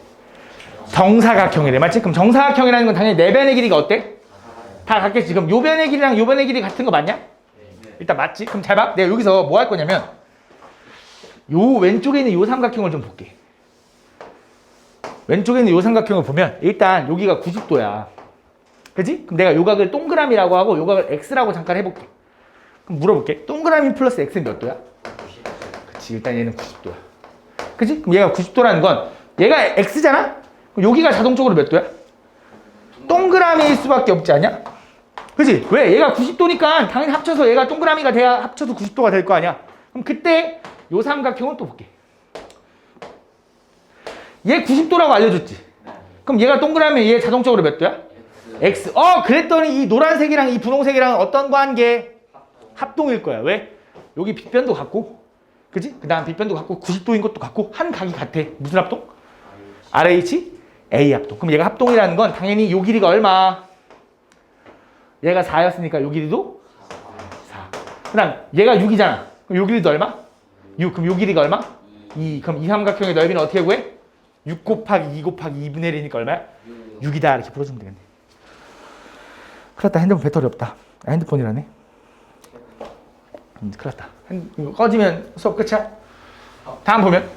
정사각형이래. 맞지? 그럼 정사각형이라는 건 당연히 네 변의 길이가 어때? 다 같겠지. 그럼 요 변의 길이랑 요 변의 길이 같은 거 맞냐? 일단 맞지? 그럼 잘 봐. 내가 여기서 뭐 할 거냐면 요 왼쪽에 있는 요 삼각형을 좀 볼게. 왼쪽에 있는 요 삼각형을 보면 일단 여기가 90도야. 그치? 그럼 내가 요각을 동그라미라고 하고 요각을 x라고 잠깐 해볼게. 그럼 물어볼게. 동그라미 플러스 x는 몇 도야? 그치, 일단 얘는 90도야. 그치? 그럼 얘가 90도라는 건 얘가 x잖아? 그럼 여기가 자동적으로 몇 도야? 동그라미일 수밖에 없지 않냐? 그지? 왜? 얘가 90도니까 당연히 합쳐서 얘가 동그라미가 돼야 합쳐서 90도가 될 거 아니야. 그럼 그때 요 삼각형은 또 볼게. 얘 90도라고 알려줬지? 그럼 얘가 동그라미 얘 자동적으로 몇 도야? X. 그랬더니 이 노란색이랑 이 분홍색이랑 어떤 관계? 합동일 거야. 왜? 여기 빗변도 같고, 그지? 그 다음 빗변도 같고, 90도인 것도 같고, 한 각이 같아. 무슨 합동? RH, A 합동. 그럼 얘가 합동이라는 건 당연히 요 길이가 얼마? 얘가 4였으니까 요 길이도 4. 그 다음 얘가 6이잖아. 그럼 요 길이도 얼마? 6. 그럼 요 길이가 얼마? 2. 그럼 이 삼각형의 넓이는 어떻게 구해? 6 곱하기 2 곱하기 2분의 1이니까 얼마야? 6이다. 이렇게 풀어주면 되겠네. 큰일 났다. 핸드폰 배터리 없다. 핸드폰이라네. 큰일 났다. 이거 꺼지면 수업 끝이야? 다음 보면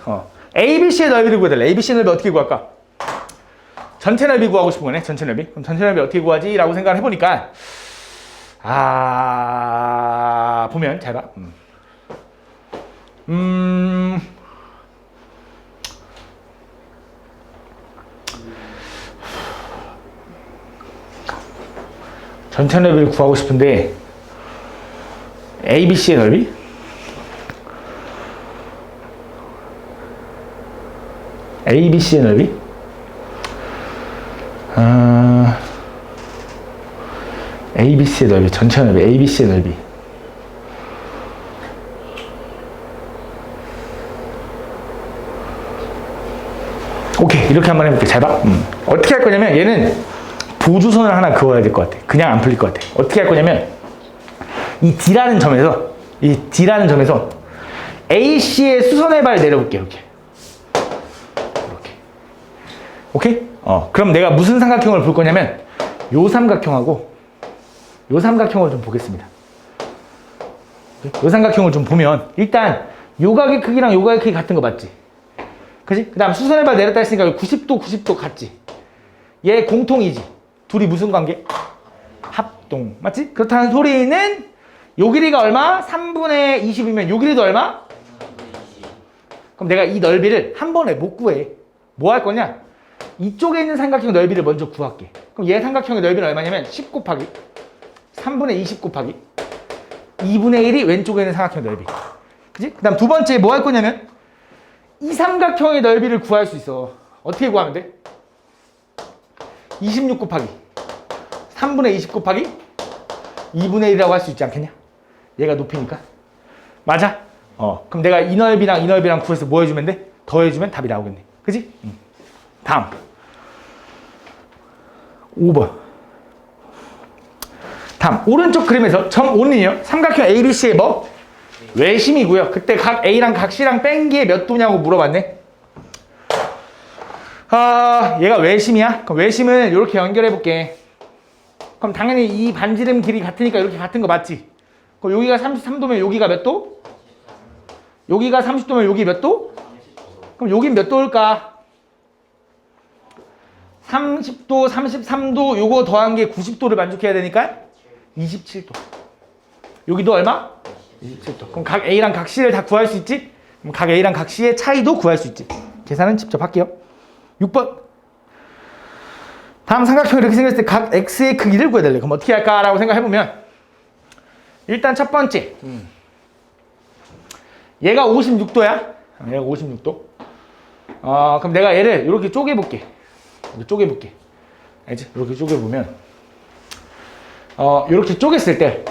ABC의 넓이를 구해달래. ABC의 넓이 어떻게 구할까? 전체 넓이 구하고 싶은 거네. 전체 넓이. 그럼 전체 넓이 어떻게 구하지? 라고 생각을 해보니까 보면 잘 봐. 전체 넓이를 구하고 싶은데 ABC의 넓이? ABC의 넓이? ABC의 넓이, 전체 넓이, ABC의 넓이. 오케이, 이렇게 한번 해볼게. 잘 봐. 어떻게 할 거냐면 얘는 보조선을 하나 그어야 될 것 같아. 그냥 안 풀릴 것 같아. 어떻게 할 거냐면 이 D라는 점에서 AC의 수선의 발 내려볼게. 이렇게. 오케이? 그럼 내가 무슨 삼각형을 볼 거냐면 요 삼각형하고 요 삼각형을 좀 보겠습니다. 요 삼각형을 좀 보면 일단 요 각의 크기랑 요 각의 크기 같은 거 맞지? 그지? 그 다음 수선의 발 내렸다 했으니까 90도 같지? 얘 공통이지? 둘이 무슨 관계? 합동. 맞지? 그렇다는 소리는 요 길이가 얼마? 3분의 20이면 요 길이도 얼마? 그럼 내가 이 넓이를 한 번에 못 구해. 뭐 할 거냐? 이쪽에 있는 삼각형 넓이를 먼저 구할게. 그럼 얘 삼각형의 넓이는 얼마냐면 10 곱하기 3분의 20 곱하기 2분의 1이 왼쪽에 있는 삼각형 넓이. 그지? 그 다음 두 번째 뭐 할 거냐면 이 삼각형의 넓이를 구할 수 있어. 어떻게 구하면 돼? 26 곱하기 3분의 20 곱하기 2분의 1이라고 할 수 있지 않겠냐? 얘가 높이니까. 맞아? 그럼 내가 이 넓이랑 구해서 뭐 해주면 돼? 더해주면 답이 나오겠네. 그지? 다음 5번. 다음 오른쪽 그림에서 점 5는요 삼각형 ABC의 뭐? 외심이고요. 그때 각 A랑 각 C랑 뺀 게 몇 도냐고 물어봤네. 얘가 외심이야. 그럼 외심은 이렇게 연결해 볼게. 그럼 당연히 이 반지름 길이 같으니까 이렇게 같은 거 맞지? 그럼 여기가 33도면 여기가 몇 도? 여기가 30도면 여기 몇 도? 그럼 여긴 몇 도일까? 30도, 33도 요거 더한 게 90도를 만족해야 되니까 27도. 여기도 얼마? 27도. 그럼 각 A랑 각 C를 다 구할 수 있지? 그럼 각 A랑 각 C의 차이도 구할 수 있지. 계산은 직접 할게요. 6번. 다음 삼각형이 이렇게 생겼을 때 각 X의 크기를 구해달래. 그럼 어떻게 할까라고 생각해보면 일단 첫 번째 얘가 56도야. 얘가 56도. 그럼 내가 얘를 이렇게 쪼개볼게. 알지? 이렇게 쪼개보면 이렇게 쪼갰을 때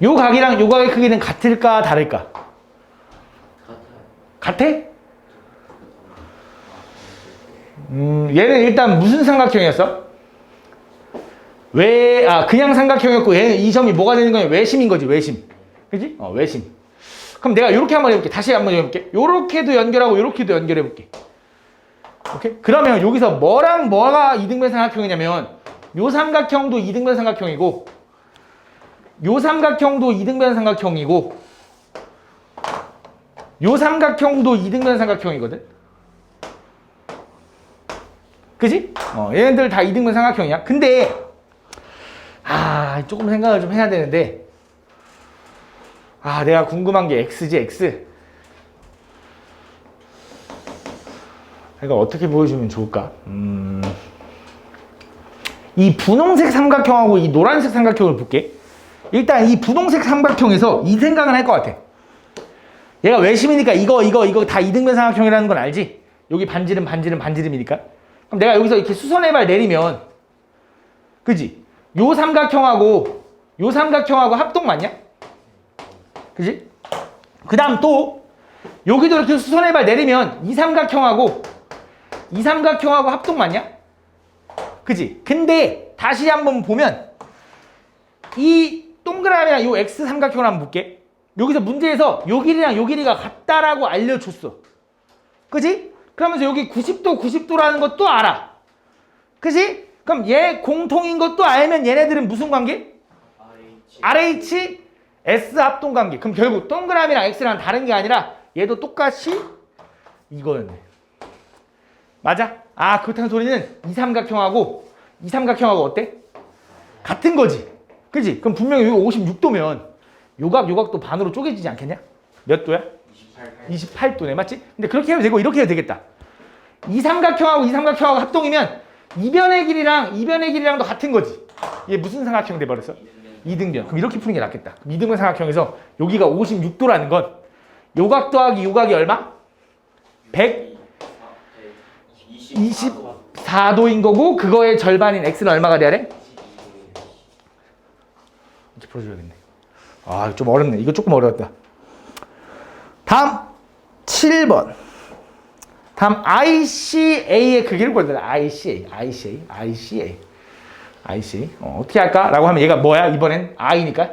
요 각이랑 요 각의 크기는 같을까 다를까? 같아? 얘는 일단 무슨 삼각형이었어? 그냥 삼각형이었고 얘는 이 점이 뭐가 되는 거냐? 외심인 거지, 외심. 그지? 외심. 그럼 내가 이렇게 한번 해볼게. 다시 한번 해볼게. 요렇게도 연결하고 요렇게도 연결해볼게. 오케이? 그러면 여기서 뭐랑 뭐가 이등변 삼각형이냐면 요 삼각형도 이등변 삼각형이고 요 삼각형도 이등변 삼각형이고 요 삼각형도 이등변 삼각형이거든. 그지? 얘네들 다 이등변 삼각형이야. 근데 조금 생각을 좀 해야 되는데 내가 궁금한 게 X지, X. 이거 어떻게 보여주면 좋을까? 이 분홍색 삼각형하고 이 노란색 삼각형을 볼게. 일단 이 분홍색 삼각형에서 이 생각은 할 것 같아. 얘가 외심이니까 이거 다 이등변 삼각형이라는 건 알지? 여기 반지름이니까. 그럼 내가 여기서 이렇게 수선의 발 내리면, 그지? 요 삼각형하고 합동 맞냐? 그지? 그 다음 또 여기도 이렇게 수선의 발 내리면 이 삼각형하고 합동 맞냐? 그지? 근데 다시 한번 보면 이 동그라미랑 요 X 삼각형을 한번 볼게. 여기서 문제에서 요 길이랑 요 길이가 같다라고 알려줬어. 그지? 그러면서 여기 90도라는 것도 알아. 그지? 그럼 얘 공통인 것도 알면 얘네들은 무슨 관계? RH S 합동 관계. 그럼 결국 동그라미랑 X랑 다른 게 아니라 얘도 똑같이 이거였네. 맞아? 아, 그렇다는 소리는 이 삼각형하고 어때? 같은 거지. 그지? 그럼 분명히 여기 56도면 요각도 반으로 쪼개지지 않겠냐? 몇 도야? 28도네. 맞지? 근데 그렇게 해도 되고 이렇게 해도 되겠다. 이 삼각형하고 합동이면 이변의 길이랑도 같은 거지. 얘 무슨 삼각형 돼버렸어? 이등변. 그럼 이렇게 푸는 게 낫겠다. 그럼 이등변 삼각형에서 여기가 56도라는 건 요각 더하기 요각이 얼마? 124도인 거고 그거의 절반인 x는 얼마가 돼야 돼? 이렇게 풀어줘야겠네. 아, 좀 어렵네. 이거 조금 어려웠다. 다음 7번. 다음 ICA의 크기를 보여드려. ICA. 어떻게 할까? 라고 하면 얘가 뭐야? 이번엔 I니까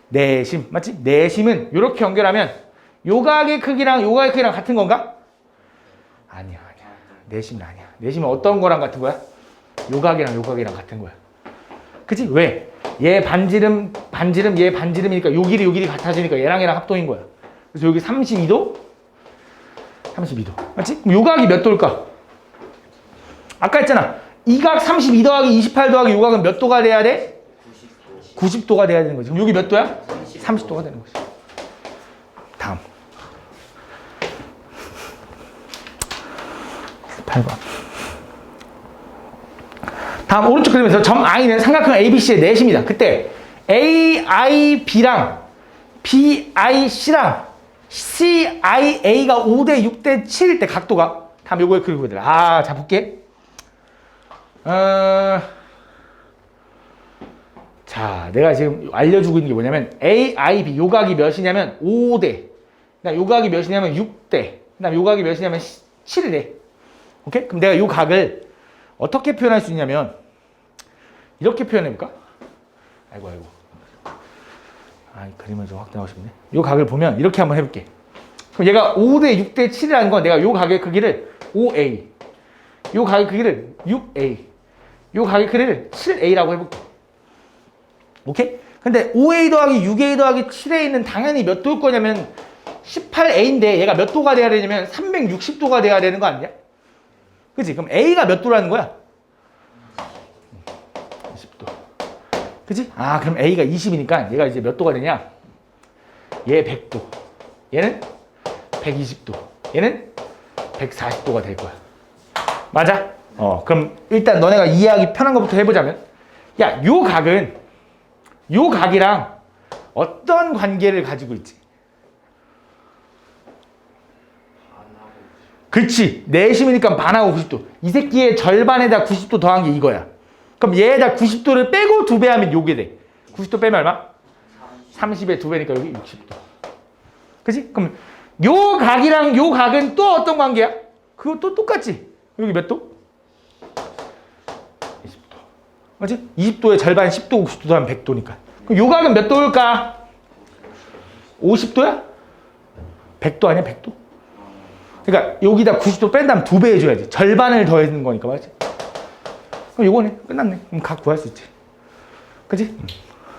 내심. 맞지? 내심은 이렇게 연결하면 요각의 크기랑 같은 건가? 아니야. 내심은 아니야. 내심은 어떤 거랑 같은 거야? 요각이랑 같은 거야. 그치? 왜? 얘 반지름, 얘 반지름이니까 요 길이 같아지니까 얘랑 합동인 거야. 그래서 여기 32도. 맞지? 그럼 요각이 몇 도일까? 아까 했잖아. 이 각 32 더하기 28 더하기 요각은 몇 도가 돼야 돼? 90도가 돼야 되는 거지. 그럼 여기 몇 도야? 30도가 되는 거지. 다음 8번. 다음 오른쪽 그림에서 점 I는 삼각형 ABC의 내심이다. 그때 AIB랑 BIC랑 CIA가 5대 6대 7일 때 각도가 다음 요거에 그리고 돼. 아, 자 볼게. 자, 내가 지금 알려주고 있는 게 뭐냐면 AIB 요각이 몇이냐면 5대. 그다음 요각이 몇이냐면 6대. 그다음 요각이 몇이냐면 7대. 오케이? 그럼 내가 요 각을 어떻게 표현할 수 있냐면 이렇게 표현해 볼까? 아이고. 아, 이 그림을 좀 확대하고 싶네. 요 각을 보면 이렇게 한번 해볼게. 그럼 얘가 5대 6대 7이라는 건 내가 요 각의 크기를 5A, 요 각의 크기를 6A, 요 각의 크기를 7A라고 해볼게. 오케이? 근데 5A 더하기 6A 더하기 7A는 당연히 몇 도일 거냐면 18A인데 얘가 몇 도가 돼야 되냐면 360도가 돼야 되는 거 아니냐? 그치? 그럼 A가 몇 도라는 거야? 20도. 그치? 아, 그럼 A가 20이니까 얘가 이제 몇 도가 되냐? 얘 100도. 얘는 120도. 얘는 140도가 될 거야. 맞아? 그럼 일단 너네가 이해하기 편한 것부터 해보자면 야, 요 각이랑 어떤 관계를 가지고 있지? 그렇지. 내심이니까 반하고 90도. 이 새끼의 절반에다 90도 더한 게 이거야. 그럼 얘에다 90도를 빼고 2배 하면 요게 돼. 90도 빼면 얼마? 30에 2배니까 여기 60도. 그치? 그럼 요 각이랑 요 각은 또 어떤 관계야? 그것도 똑같지. 여기 몇 도? 20도. 맞지? 20도의 절반 10도, 90도 하면 100도니까. 그럼 요 각은 몇 도일까? 50도야? 100도 아니야? 100도? 그러니까 여기다 90도 뺀 다음 2배 해줘야지. 절반을 더해주는 거니까. 맞지? 그럼 요거네. 끝났네. 그럼 각 구할 수 있지. 그치?